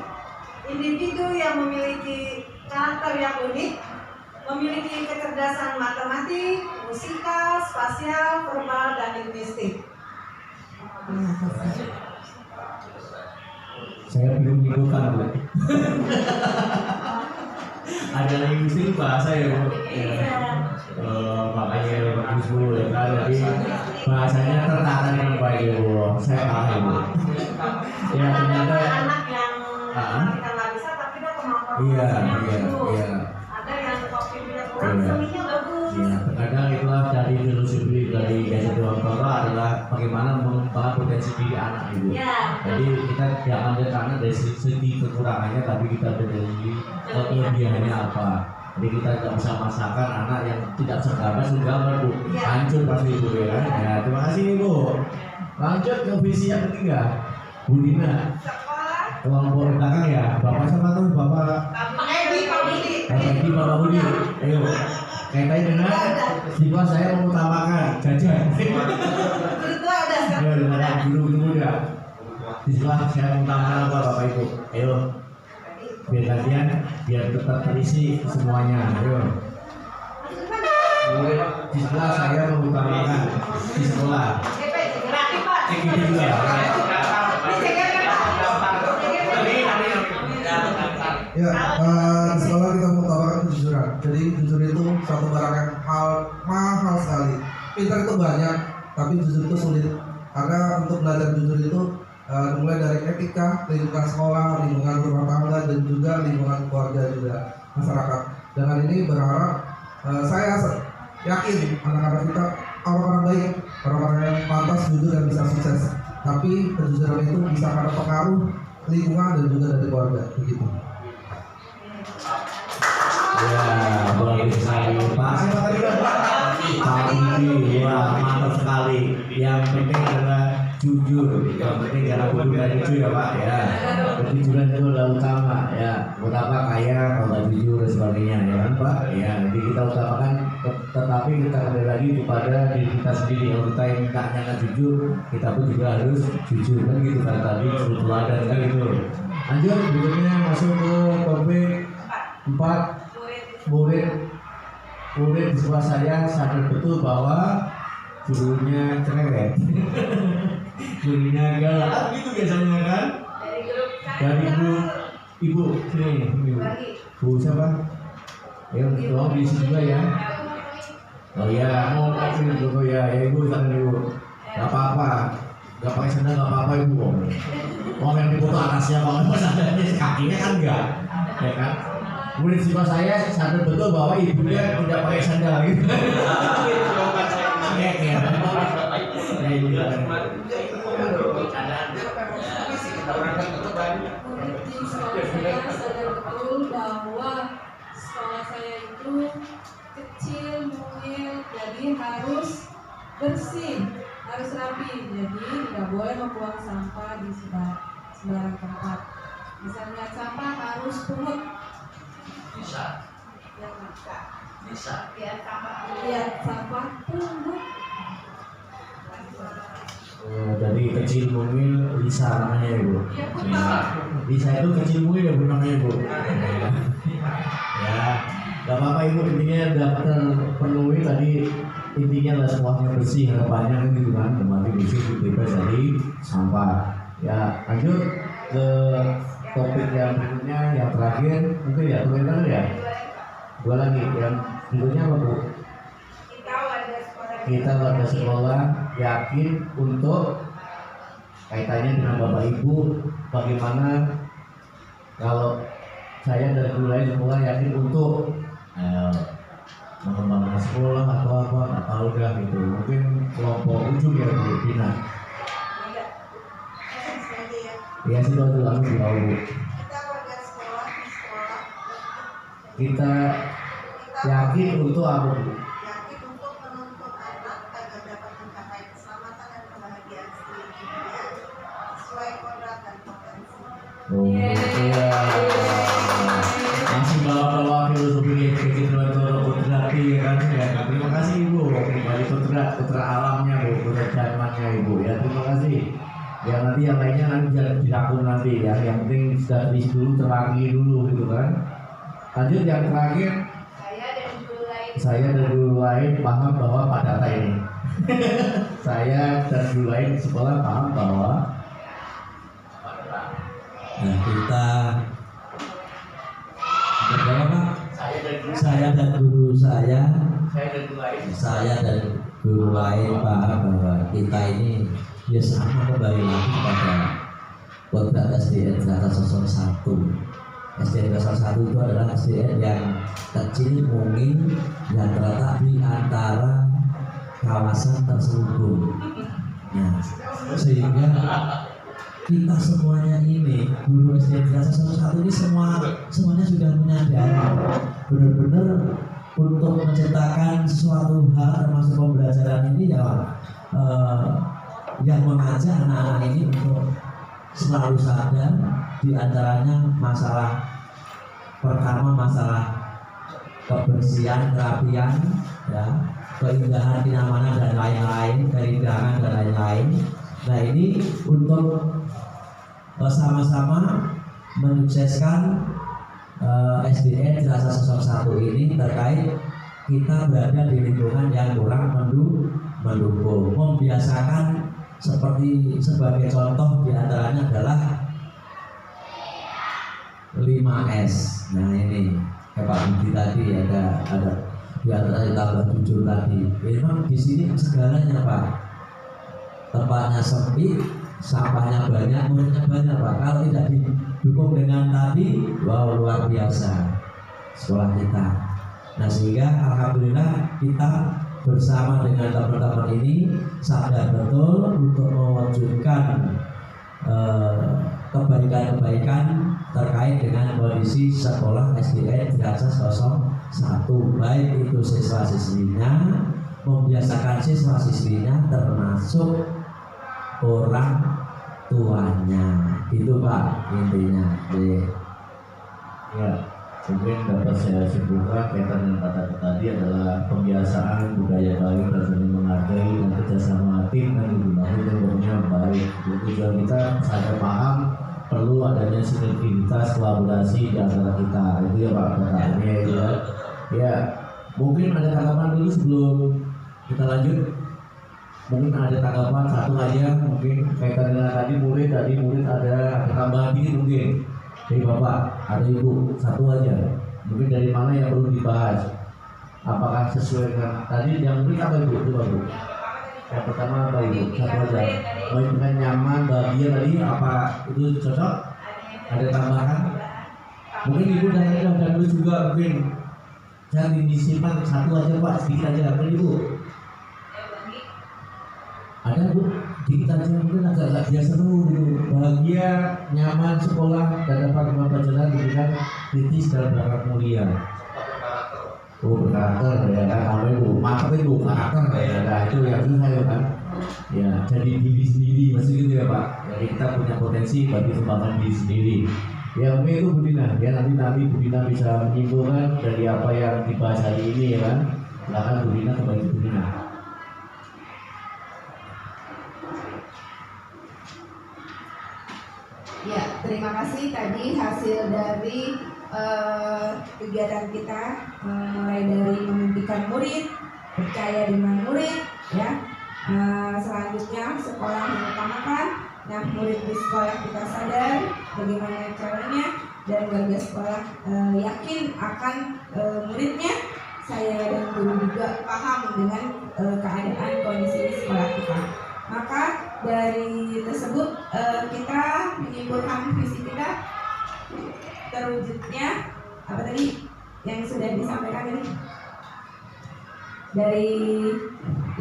S6: individu yang memiliki karakter yang unik, memiliki kecerdasan matematik, musikal, spasial, verbal, dan linguistik.
S3: Saya belum menyimpulkan Bu. Ada linguistik bahasa ya Bu. Makanya bagus Bu ya kan, jadi bahasanya tertata dengan baik ya Bu. Saya paham Bu. Ya ternyata
S6: Anak yang kita nggak bisa tapi dia kemampuan
S3: iya.
S6: Ada yang kognitifnya kurang, seninya bagus.
S3: Ya, terkadang itulah dari filosofi dari Gajah Dewantara adalah bagaimana mengembangkan potensi diri anak ibu.
S6: Ya.
S3: Jadi kita jangan lihat anak dari segi kekurangannya, tapi kita lihat dari kelebihannya apa. Jadi kita tidak bisa masakan anak yang tidak bisa gambar Bu, hancur pasti ibu ya kan. Ya, terima kasih ibu. Lanjut ke visi yang ketiga, Bu Dina.
S6: Sekolah.
S3: Kelompok belakang ya, Bapak siapa tuh Bapak?
S6: Pak Edi.
S3: Bapak Budi, ayo. Kaitannya dengan siswa saya mengutamakan jajan.
S6: Kedua ada.
S3: Ya, dengan guru muda. Siswa saya mengutamakan apa Bapak Ibu? Ayo. Biar kalian biar tetap terisi semuanya. Ayo. Siswa saya mengutamakan di sekolah. Cek ini juga.
S7: Ya, di sekolah kita mengutamakan kejujuran. Jadi jujur itu suatu barang yang mahal sekali. Pintar itu banyak, tapi jujur itu sulit. Karena untuk belajar jujur itu dimulai dari etika, lingkungan sekolah, lingkungan rumah tangga, dan juga lingkungan keluarga juga masyarakat. Dengan ini berharap saya yakin anak-anak kita orang-orang baik, orang-orang yang pantas, jujur dan bisa sukses. Tapi kejujuran itu bisa karena pengaruh lingkungan dan juga dari keluarga, begitu.
S3: Ya, bagus sekali. Pak, siapa tadi Pak? Pak Budi, wah mantap sekali. Yang penting adalah jujur. Yang penting jangan bodoh dan jujur ya Pak ya. Kejujuran itu adalah utama ya. Betapa kaya kalau nggak jujur dan sebagainya ya kan Pak. Ya, jadi kita utamakan tetapi kita kembali lagi kepada diri kita sendiri. Kalau kita yang mintanya nggak jujur, kita pun juga harus jujur kan gitu kan tadi teladan kan gitu. Lanjut berikutnya masuk ke topik 4. Murid di sebelah saya sadar betul bahwa gurunya cerewet. Gurunya galak gitu biasanya kan. Dari grup ibu sini ibu. Bu siapa? Ya tolong diisi juga ya. Oh iya, mau kasih dulu ya, ibu sana dulu. Gak apa-apa, gak pakai sandal gak apa-apa ibu. Oh yang dipoto atasnya kalau sandalnya kakinya kan enggak, ya kan? Murid siswa saya sadar betul bahwa ibunya tidak pakai sandal gitu. Ya.
S4: Murid di sekolah saya sadar betul bahwa sekolah saya itu kecil, mungil, jadi harus bersih, harus rapi. Jadi tidak boleh membuang sampah di sembarang tempat. Misalnya sampah harus pungut.
S5: Bisa.
S4: Ya, enggak.
S5: Bisa.
S4: Lihat sampah pungut.
S3: Jadi kecil mungil Lisa namanya ya bu.
S4: Ya, betul.
S3: Lisa itu kecil mungil ya bu namanya bu. Ya, gak apa-apa ibu, intinya dapat terpenuhi tadi, intinya lah semuanya bersih, harapannya kan gitu kan, tempat bersih bebas dari sampah. Ya lanjut ke topik yang berikutnya, yang terakhir mungkin ya, topik terakhir ya. Dua lagi, yang berikutnya apa bu? Kita warga sekolah yakin untuk kaitannya dengan bapak ibu, bagaimana kalau saya dari dulu lain sekolah yakin untuk mengembangkan sekolah atau apa, nggak tahu dah gitu. Mungkin kelompok ujung ya Bu Dina. Iya sih tahu langsung tahu Bu.
S6: Kita warga sekolah di sekolah.
S3: Kita yakin untuk apa Bu?
S6: Yakin untuk menuntut anak agar dapat mencapai keselamatan dan kebahagiaan seluruhnya sesuai kodrat dan potensi.
S3: Oh iya. Masih bawa-bawa filosofi berarti ya kan ya. Terima kasih Ibu. Kembali putra alamnya Bu, putra zamannya Ibu ya. Terima kasih. Ya nanti yang lainnya nanti bisa dirangkum nanti ya. Yang penting sudah diisi dulu, terangi dulu gitu kan. Lanjut yang terakhir. Saya dan guru lain paham bahwa pada data ini. Saya dan guru lain sekolah paham bahwa
S1: kita berapa Pak? Saya dan guru lain paham bahwa kita ini ya sama kembali lagi pada kodrat SDN Jakarta 01. SDN Jakarta 01 itu adalah SDN yang kecil, mungil, yang terletak di antara kawasan terselubung. Nah, sehingga kita semuanya ini guru SDN Jakarta 01 ini semuanya sudah menyadari benar-benar untuk menciptakan sesuatu hal termasuk pembelajaran ini ya yang mengajak anak-anak ini untuk selalu sadar, di antaranya masalah pertama masalah kebersihan, kerapian, ya, keindahan, kenyamanan dan lain-lain, keindahan dan lain-lain. Nah ini untuk bersama-sama menyukseskan SDN Jakarta 01 ini terkait kita berada di lingkungan yang kurang mendukung, membiasakan seperti sebagai contoh diantaranya adalah 5S. Nah ini kayak Pak Budi tadi ada diantaranya tambah 7 tadi. Memang di sini segalanya Pak. Tempatnya sempit, sampahnya banyak, muridnya banyak Pak. Kalau tidak didukung dengan tadi, wow luar biasa sekolah kita. Nah sehingga alhamdulillah kita bersama dengan teman-teman ini sadar betul untuk mewujudkan kebaikan-kebaikan terkait dengan kondisi sekolah SDN Jakarta 01, baik itu siswa-siswinya, membiasakan siswa-siswinya termasuk orang tuanya. Itu Pak intinya. Ya.
S3: Mungkin dapat saya simpulkan kaitan dengan kata tadi adalah pembiasaan budaya baik dan saling menghargai dan kerjasama tim dan itu baik. Tujuan kita sadar paham perlu adanya sinergitas kolaborasi di antara kita. Itu ya Pak katanya ya. Ya, mungkin ada tanggapan dulu sebelum kita lanjut. Mungkin ada tanggapan satu aja mungkin kaitan dengan tadi murid ada tambahan dikit mungkin. Dari Bapak, ada Ibu, satu aja. Mungkin dari mana yang perlu dibahas? Apakah sesuai dengan tadi yang murid apa Ibu? Coba Bu. Yang pertama apa Ibu? Satu aja. Mau nyaman, bahagia tadi apa itu cocok? Ada tambahan? Mungkin Ibu dan dulu juga mungkin jangan disimpan satu aja Pak, sedikit aja. Mungkin Ibu. Ada Bu, dikit aja mungkin agak biasa dulu gitu. Bahagia, nyaman sekolah dan dapat pelajaran diberikan kritis dalam berangkat mulia. Berkarakter ya kan, namanya Bu, maksudnya Bu karakter ya, nah itu yang susah ya kan. Ya, jadi diri sendiri masih gitu ya Pak. Jadi kita punya potensi bagi kembangan diri sendiri. Ya mungkin itu Bu Dina, ya nanti Bu Dina bisa menyimpulkan dari apa yang dibahas hari ini ya kan. Silakan Bu Dina, kembali Bu Dina.
S4: Ya, terima kasih tadi hasil dari kegiatan kita mulai dari memimpikan murid, percaya dengan murid, ya. Selanjutnya sekolah mengutamakan. Nah, murid di sekolah kita sadar bagaimana caranya dan warga sekolah yakin akan muridnya. Saya dan guru juga paham dengan keadaan kondisi di sekolah kita. Maka dari tersebut kita menyimpulkan visi kita terwujudnya apa tadi yang sudah disampaikan tadi dari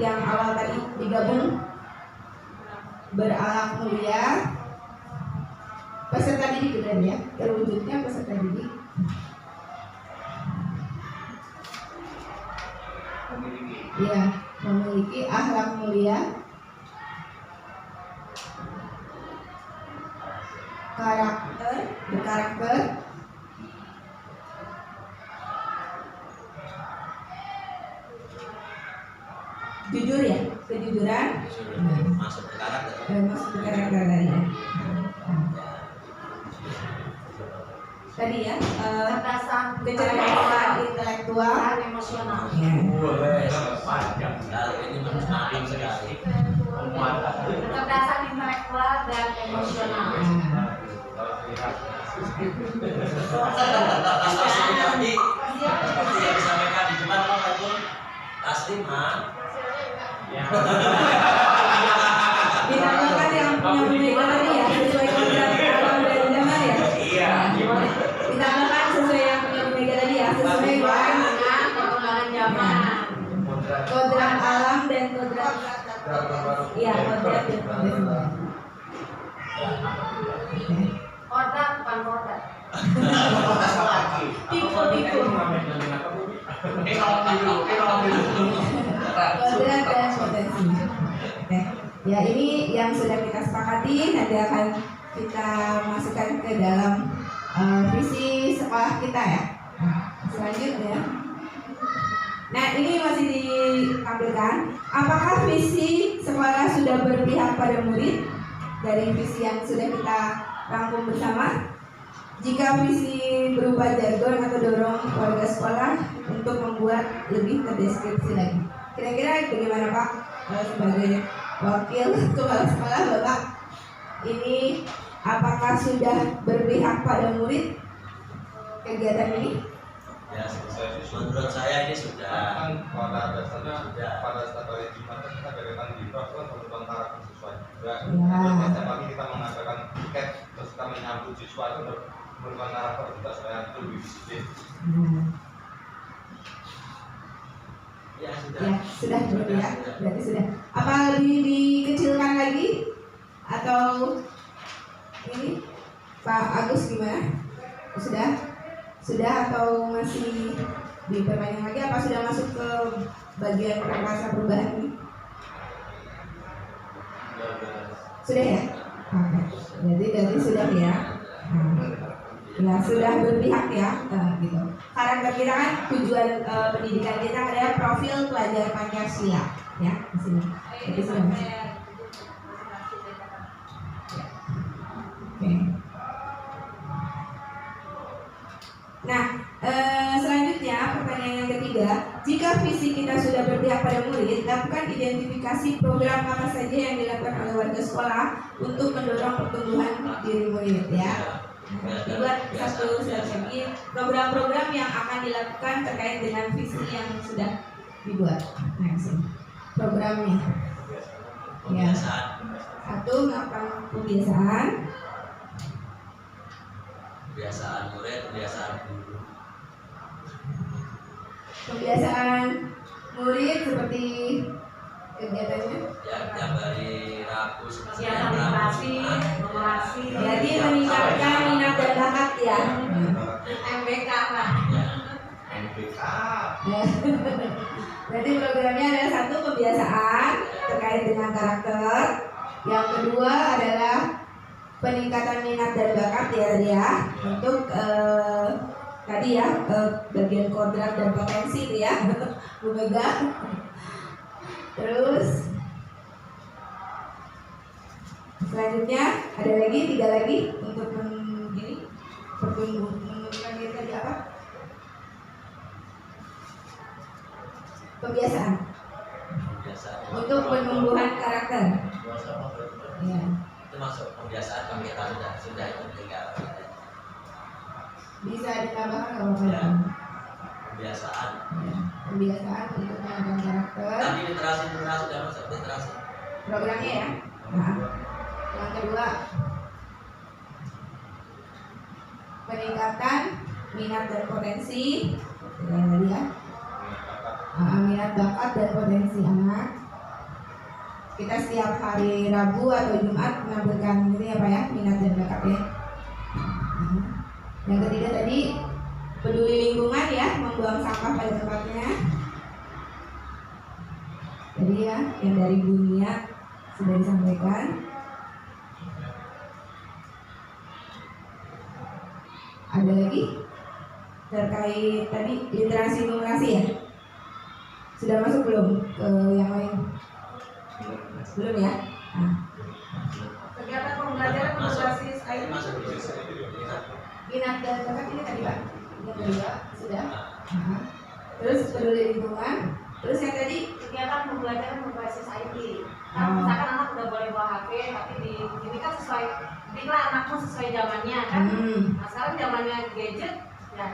S4: yang awal tadi digabung berakhlak mulia peserta didik gitu ya, terwujudnya peserta didik memiliki akhlak mulia, berkarakter, jujur ya, kejujuran,
S5: Masuk ke karakter.
S4: masuk ke karakter tadi ya. Tadi ya, kecerdasan intelektual,
S2: emosional.
S4: ya.
S5: Panjang sekali ini menarik sekali.
S2: Kecerdasan intelektual dan emosional.
S5: Tadi seperti yang disampaikan di depan Pak Ibu Taslim
S4: Ditambahkan yang punya budaya tadi ya, sesuai kodrat alam dan zaman ya.
S5: Iya.
S4: Ditambahkan sesuai yang punya budaya tadi ya, sesuai
S2: Dengan perkembangan zaman.
S4: kodrat alam dan kodrat iya kodrat dan kodrat.
S2: Kodrat bukan kodrat.
S4: Tipu. Kodrat dan potensi. Oke. Ya ini yang sudah kita sepakati, nanti akan kita masukkan ke dalam visi sekolah kita ya. Selanjutnya, nah ini masih ditampilkan. Apakah visi sekolah sudah berpihak pada murid dari visi yang sudah kita rangkum bersama? Jika visi berupa jargon atau dorong warga sekolah untuk membuat lebih terdeskripsi lagi. Kira-kira bagaimana Pak sebagai wakil kepala sekolah Bapak? Ini apakah sudah berpihak pada murid kegiatan ini?
S5: Ya, menurut saya ini sudah.
S8: Kan pada dasarnya pada saat hari Jumat kita berikan di kan kebutuhan karakter siswa juga. Terus setiap pagi kita mengadakan tiket terus kita menyambut siswa itu merupakan karakter juga supaya itu lebih disiplin.
S5: Ya,
S4: Ya, sudah berpihak, berarti sudah. Apa lebih dikecilkan lagi atau ini Pak Agus gimana? Sudah atau masih diperpanjang lagi? Apa sudah masuk ke bagian masa perubahan ini? Sudah ya? Oke. Berarti sudah ya. ya sudah berpihak ya, gitu. Karakter kita kan tujuan pendidikan kita adalah profil pelajar Pancasila, ya di sini. Itu sudah. Oke. Nah, selanjutnya pertanyaan yang ketiga, jika visi kita sudah berpihak pada murid, lakukan identifikasi program apa saja yang dilakukan oleh warga sekolah untuk mendorong pertumbuhan diri murid, ya. Dibuat satu strategi program-program yang akan dilakukan terkait dengan visi yang sudah dibuat. Nah, sini programnya. Ya. Satu, melakukan pembiasaan.
S5: Kebiasaan murid, kebiasaan guru.
S4: Kebiasaan murid seperti kegiatannya.
S5: Ya, tiap hari Rabu,
S6: Kegiatan literasi, numerasi,
S4: Jadi meningkatkan minat dan bakat ya.
S6: MBK lah.
S5: Ya.
S8: NPK.
S4: Berarti programnya ada satu kebiasaan terkait dengan karakter. Yang kedua adalah peningkatan minat dan bakat ya tadi ya. Untuk tadi ya bagian kodrat dan potensi itu ya, Bu Mega. Terus selanjutnya ada lagi 3 lagi untuk menumbuhkan diri tadi apa? Kebiasaan untuk penumbuhan karakter. Ya.
S5: Itu masuk kebiasaan kami sudah itu tinggal.
S4: Bisa ditambahkan kalau mau.
S5: Ya. Kebiasaan.
S4: Ya. Kebiasaan untuk menambah karakter.
S5: Tadi literasi sudah masuk literasi.
S4: Programnya ya. Nah, yang kedua peningkatan minat dan potensi. Yang tadi ya. Minat bakat dan potensi anak. Kita setiap hari Rabu atau Jumat menampilkan gitu ya Pak ya, minat dan bakat ya. Yang ketiga tadi peduli lingkungan ya, membuang sampah pada tempatnya. Tadi ya, yang dari dunia sudah disampaikan. Ada lagi terkait tadi literasi numerasi ya. Sudah masuk belum ke yang lain? Belum ya? Nah.
S6: Kegiatan pembelajaran berbasis IT.
S4: Minat dan bakat ini tadi Pak. Yang kedua sudah. Nah. Terus peduli lingkungan. Terus yang tadi
S6: Kegiatan pembelajaran berbasis IT. Kan misalkan anak udah boleh bawa HP, tapi di ini kan sesuai, pentinglah anakmu sesuai zamannya kan. Nah sekarang zamannya gadget, ya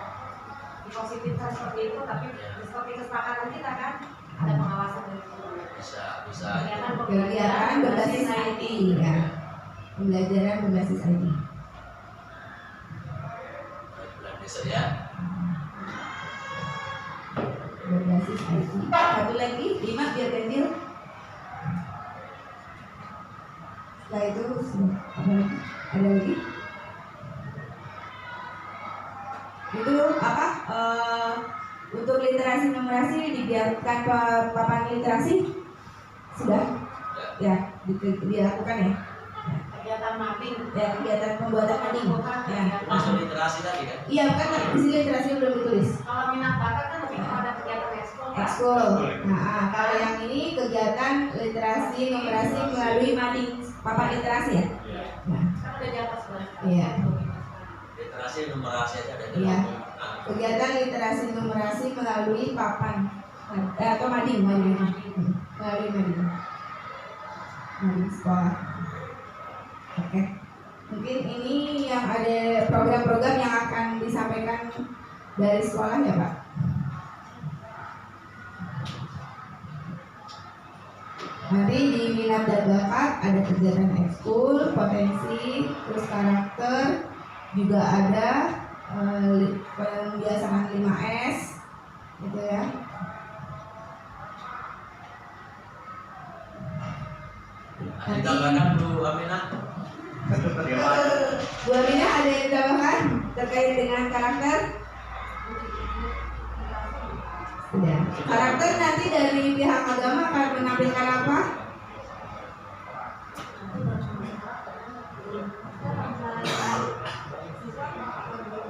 S6: dipositifkan seperti itu, tapi seperti kesepakatan kita kan ada pengawasan dari guru.
S5: Bisa.
S6: Kegiatan
S4: kegiatan berbasis IT ya. Pembelajaran berbasis IT.
S5: Bulan besok ya.
S4: Berbasis IT. Satu lagi 5 biar ganjil. Setelah itu apa lagi? Ada lagi? Itu apa? Untuk literasi numerasi dibiarkan papan literasi sudah ya dilakukan ya.
S6: kegiatan mapping.
S4: Ya kegiatan pembuatan mading. Ya.
S5: Masuk literasi tadi kan?
S4: Iya kan di sini literasi belum ditulis.
S6: Kalau minat bakat kan lebih kepada kegiatan ekskul.
S4: Ekskul. Nah, kalau yang ini kegiatan literasi numerasi melalui mading papan literasi ya. Nah,
S6: Kan udah di atas banget.
S4: iya.
S5: Literasi numerasi aja ada.
S4: Iya. Kegiatan literasi numerasi melalui papan atau mading melalui mading sekolah. Oke. Mungkin ini yang ada program-program yang akan disampaikan dari sekolah ya Pak. Nanti di minat dan bakat ada kegiatan ekskul, potensi, terus karakter, juga ada pembiasaan 5S gitu ya.
S5: Ditambahkan Bu Aminah.
S4: Bu Aminah ada yang ditambahkan terkait dengan karakter? Sudah. Karakter nanti dari pihak agama akan menampilkan apa?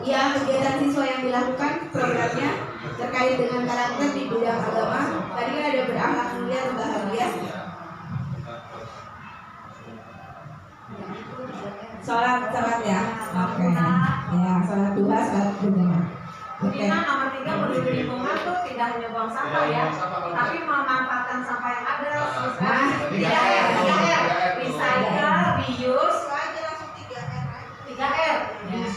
S4: Ya, kegiatan siswa yang dilakukan programnya terkait dengan karakter di bidang agama. Tadi kan ada berakhlak mulia atau bahagia. Sholat ya. Oke. Ya, sholat duha, sholat berjamaah. Oke.
S6: Kita nomor 3 peduli lingkungan tuh tidak hanya buang sampah ya, tapi memanfaatkan sampah yang ada. Misalnya 3R, recycle, reuse, 3R.
S4: Ya.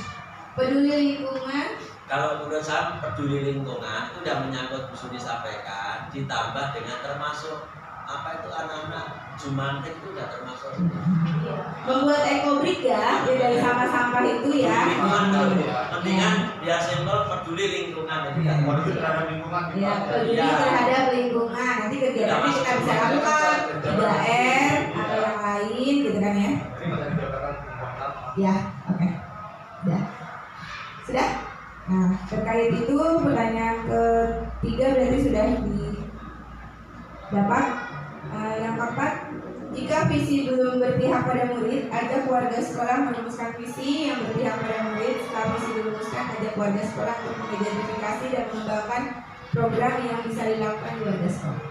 S4: Peduli lingkungan.
S1: Kalau menurut saya peduli lingkungan itu udah menyangkut bisa disampaikan, ditambah dengan termasuk apa itu anak-anak Jumantik itu udah termasuk.
S4: Membuat ekobrik ya, dari sampah-sampah itu ya.
S1: Lingkungan kalau pentingan biar simpel peduli lingkungan jadi kan
S8: Peduli terhadap lingkungan.
S4: Ya, peduli terhadap lingkungan. Nanti kegiatannya kita bisa lakukan 3R atau yang lain gitu kan ya.
S8: Ini masih dikatakan lingkungan.
S4: Ya, oke. Sudah? Nah, terkait itu pertanyaan ketiga berarti sudah didapat. Yang keempat, jika visi belum berpihak pada murid, ajak warga sekolah merumuskan visi yang berpihak pada murid. Setelah visi dirumuskan, ajak warga sekolah untuk mengidentifikasi dan mengembangkan program yang bisa dilakukan di warga sekolah.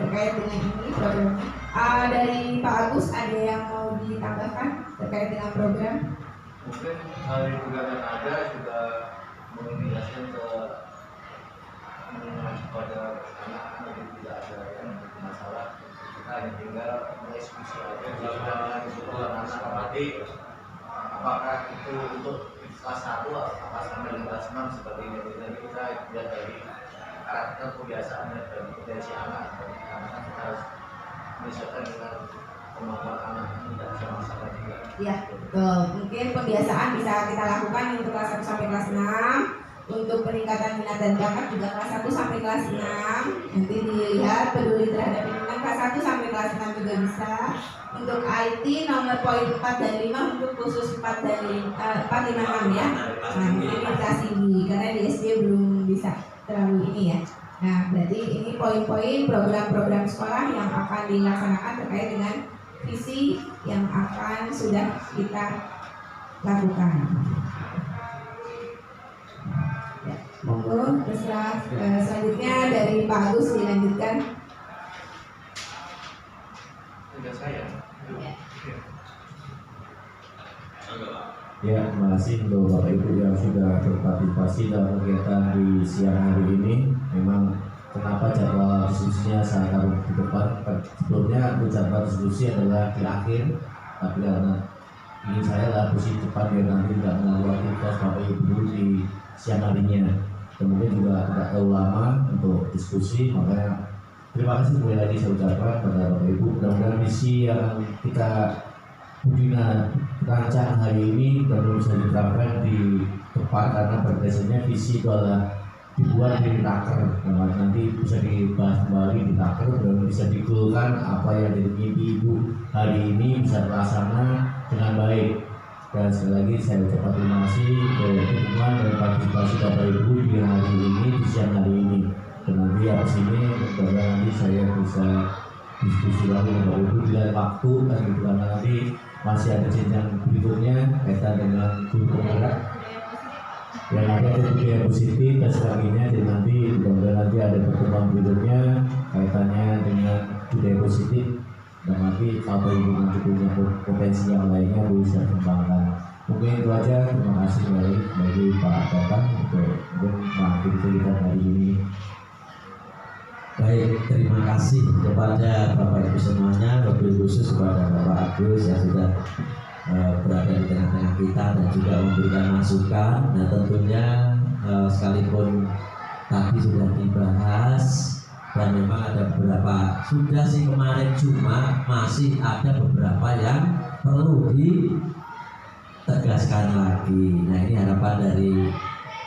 S4: Terkait dengan ini programnya, dari Pak Agus ada yang mau ditambahkan terkait dengan program?
S3: Mungkin hari program yang ada sudah menjelaskan kepada anak-anak jadi tidak ada yang masalah. Kita hanya tinggal mengeksekusi aja. Sudah kebutuhan anak tadi, apakah itu untuk kelas 1 apa sampai kelas 6 seperti ini. Jadi kita lihat dari karakter kebiasaan dan potensi anak. Karena kita harus menyesuaikan dengan kemampuan anak tidak bisa masalah juga.
S4: Ya, mungkin pembiasaan bisa kita lakukan untuk kelas 1 sampai kelas 6. Untuk peningkatan minat dan bakat juga kelas 1 sampai kelas 6. Nanti dilihat peduli terhadap lingkungan kelas 1 sampai kelas 6 juga bisa. Untuk IT nomor poin 4 dan 5 untuk khusus 4 dan 4, 5, 6 ya. Nah, mungkin kita tinggi karena di SD belum bisa terlalu ini ya. Nah, berarti ini poin-poin program-program sekolah yang akan dilaksanakan terkait dengan visi yang akan sudah kita lakukan. Ya, monggo terserah. Selanjutnya dari Pak Agus dilanjutkan.
S3: Sudah saya.
S1: Ya, terima kasih untuk Bapak Ibu yang sudah berpartisipasi dalam kegiatan di siang hari ini. Memang kenapa jadwal diskusinya saya taruh di depan. Sebelumnya jadwal diskusi adalah di akhir, tapi karena ingin saya adalah posisi depan biar nanti tidak mengganggu aktivitas Bapak Ibu di siang harinya. Kemudian juga tidak terlalu lama untuk diskusi, makanya terima kasih sekali lagi saya ucapkan kepada Bapak Ibu. Mudah-mudahan misi yang kita Budina rancang hari ini dan bisa diterapkan di depan karena berdasarnya visi itu adalah dibuat di taker, nanti bisa dibahas kembali di taker dan bisa dikeluarkan apa yang jadi mimpi ibu hari ini bisa terlaksana dengan baik. Dan sekali lagi saya ucapkan terima kasih untuk dukungan dan partisipasi Bapak Ibu di hari ini, di siang hari ini. Dan nanti habis ini mudah-mudahan nanti saya bisa diskusi lagi dengan Bapak Ibu di lain waktu dan gitu karena nanti masih ada jenjang berikutnya kaitan dengan guru penggerak yang nanti ada budaya positif dan sebagainya. Dan nanti mudah-mudahan nanti ada pertemuan berikutnya kaitannya dengan budaya positif dan nanti Bapak Ibu nanti punya potensi yang lainnya bisa kembangkan. Mungkin itu aja. Terima kasih bagi Pak Datang untuk mengakhiri cerita hari ini. Baik, terima kasih kepada Bapak Ibu semuanya, lebih khusus kepada Bapak Agus yang sudah berada di tengah-tengah kita dan juga memberikan masukan. Nah tentunya sekalipun tadi sudah dibahas dan memang ada beberapa sudah sih kemarin, cuma masih ada beberapa yang perlu ditegaskan lagi. Nah ini harapan dari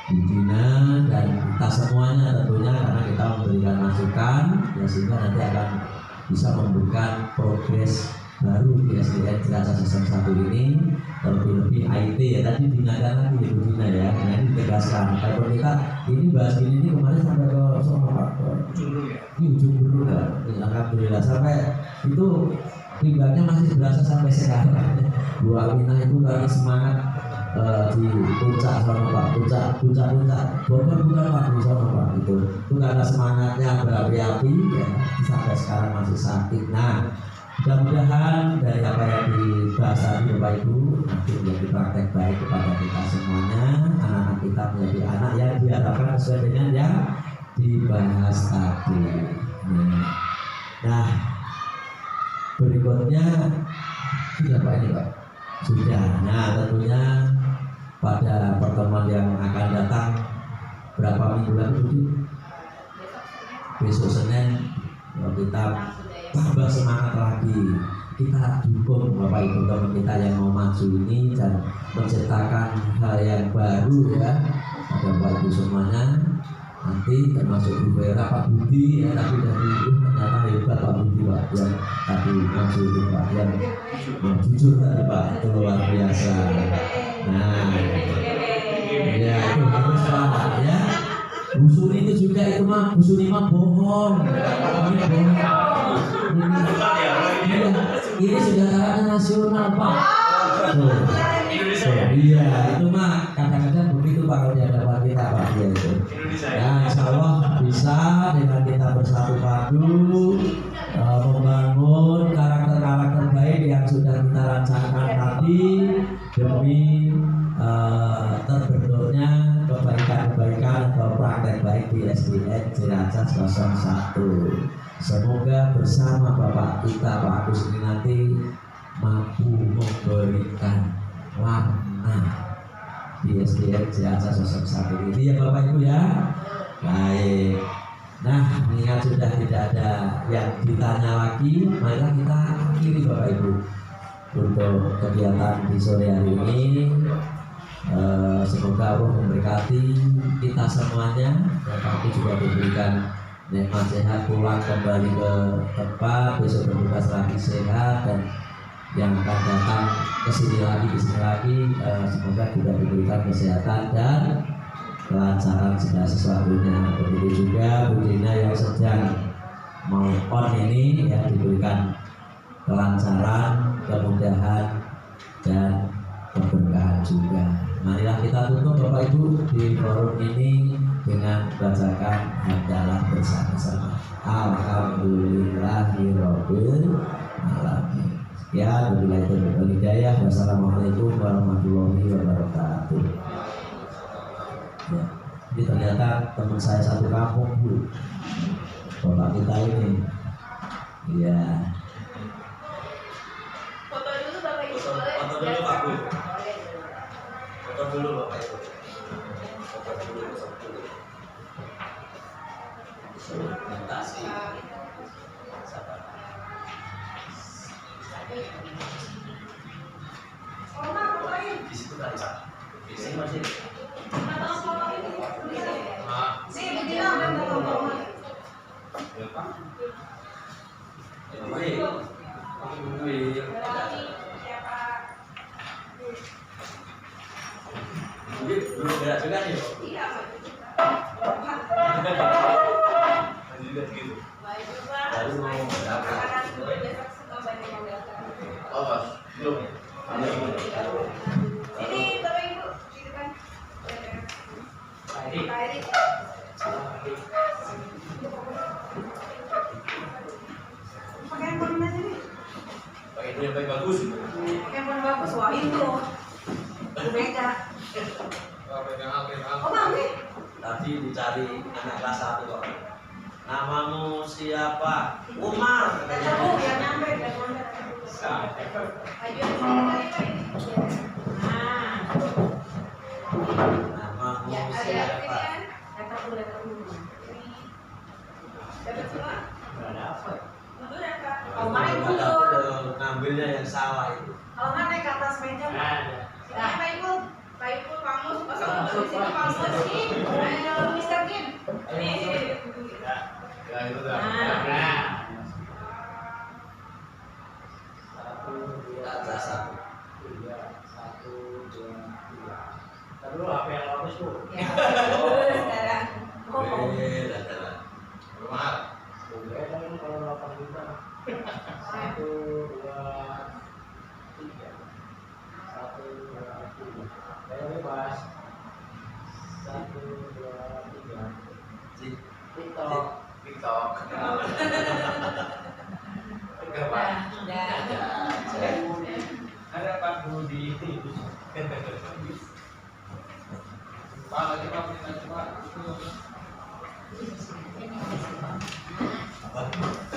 S1: Budina dan kita semuanya tentunya karena kita memberikan masukan ya sehingga nanti akan bisa memberikan progres baru di SDN Cilacap Season 1 ini, terlebih-lebih IT ya tadi diingatkan lagi Budina ya, nah ini ditegaskan. Kalau kita ini bahas ini kemarin sampai ke soal apa? Ujung dulu ya, alhamdulillah sampai itu feedbacknya masih berasa sampai sekarang. Bu Aminah itu karena semangat di puncak sono Pak, puncak Bogor bukan Pak, di sono Pak itu karena semangatnya berapi-api ya, sampai sekarang masih sakit. Nah, mudah-mudahan dari apa yang dibahas tadi Bapak Ibu nanti menjadi praktek baik kepada kita semuanya, anak-anak kita menjadi anak yang diharapkan sesuai dengan yang dibahas tadi. Nah, berikutnya sudah Pak ini Pak, sudah. Nah, tentunya pada pertemuan yang akan datang berapa minggu lagi itu? Besok Senin kita tambah semangat lagi, kita dukung Bapak Ibu teman kita yang mau maju ini dan menciptakan hal yang baru ya pada Bapak Ibu semuanya. Nanti termasuk Bu Vera, Pak Budi ya, tapi dari itu ternyata hebat Pak Budi Pak yang tadi maju itu Pak yang jujur tadi Pak, itu luar biasa. Nah ya itu harus Pak ya. Busur itu juga itu mah, busur mah bohong. Ini sudah karangan nasional Pak. Iya itu mah kadang-kadang begitu Pak kalau di hadapan kita Pak ya itu. Ya insya Allah bisa dengan kita bersatu padu membangun karakter-karakter baik yang sudah kita rancangkan tadi demi terbentuknya kebaikan-kebaikan atau praktek baik di SDN Ciracas 01. Semoga bersama Bapak kita Pak Agus ini nanti mampu memberikan warna di SDN Ciracas 01 ini ya Bapak Ibu ya. Baik. Nah, mengingat sudah tidak ada yang ditanya lagi, maka kita akhiri Bapak Ibu untuk kegiatan di sore hari ini. Semoga Allah memberkati kita semuanya, tetapi juga diberikan nikmat sehat pulang kembali ke tempat, besok bertugas lagi sehat, dan yang akan datang kesini lagi, semoga juga diberikan kesehatan dan kelancaran segala sesuatunya. Begitu juga Bu Dina yang sedang mau on ini ya, diberikan kelancaran, kemudahan dan keberkahan juga. Marilah kita tutup Bapak Ibu di forum ini dengan bacakan hamdalah bersama-sama. Alhamdulillahirabbil alamin. Ya, wabillahi taufiq wal hidayah. Wassalamualaikum warahmatullahi wabarakatuh. Ya, ini ternyata teman saya satu kampung Bu, Bapak kita ini. Iya.
S4: Foto dulu Bapak Ibu boleh?
S5: Foto dulu Pak Bu. Foto dulu Bapak Ibu. Foto dulu. Presentasi. Sabar. Di situ tadi Pak. Di sini masih. Belum berat juga nih.
S4: Iya.
S5: Juga gitu.
S4: Baik Bapak.
S5: Baru mau berapa?
S4: Besok semua banyak yang datang.
S5: Oh, Mas. Belum.
S4: Ini Bapak Ibu di depan. Pak Eri.
S6: Pakai handphone aja nih.
S5: Pakai itu yang paling bagus.
S6: Pakai handphone bagus. Wah itu. Beda. Oh Mami.
S1: Tadi dicari anak kelas 1 kok. Namamu siapa? Umar.
S6: Oh ya nyampe.
S4: Ayo sini. Nah.
S1: Namamu
S4: Ya, ada
S1: siapa?
S4: pilihan. Dapat dulu. Dapat semua?
S1: Nggak dapat.
S4: Mundur ya Kak.
S6: Kalau main
S1: Nggak
S6: mundur.
S1: dapat, ngambilnya yang salah itu.
S6: Kalau nggak naik ke atas meja.
S4: Nah, Pak Ibu, kamu masa mundur di sini kamu sih? Ayo, Mr. Kim. Ini.
S5: Ya itu dah.
S4: Nah.
S1: Atas 1.
S5: Dulu HP yang bagus tuh.
S4: Ya, sekarang.
S6: Oh.
S1: Adalah.
S5: Umar.
S8: Kalau 8 juta 1, 2, 3 1, 2, 3
S5: di
S8: Pak, lagi Pak, ini lagi Pak.
S5: apa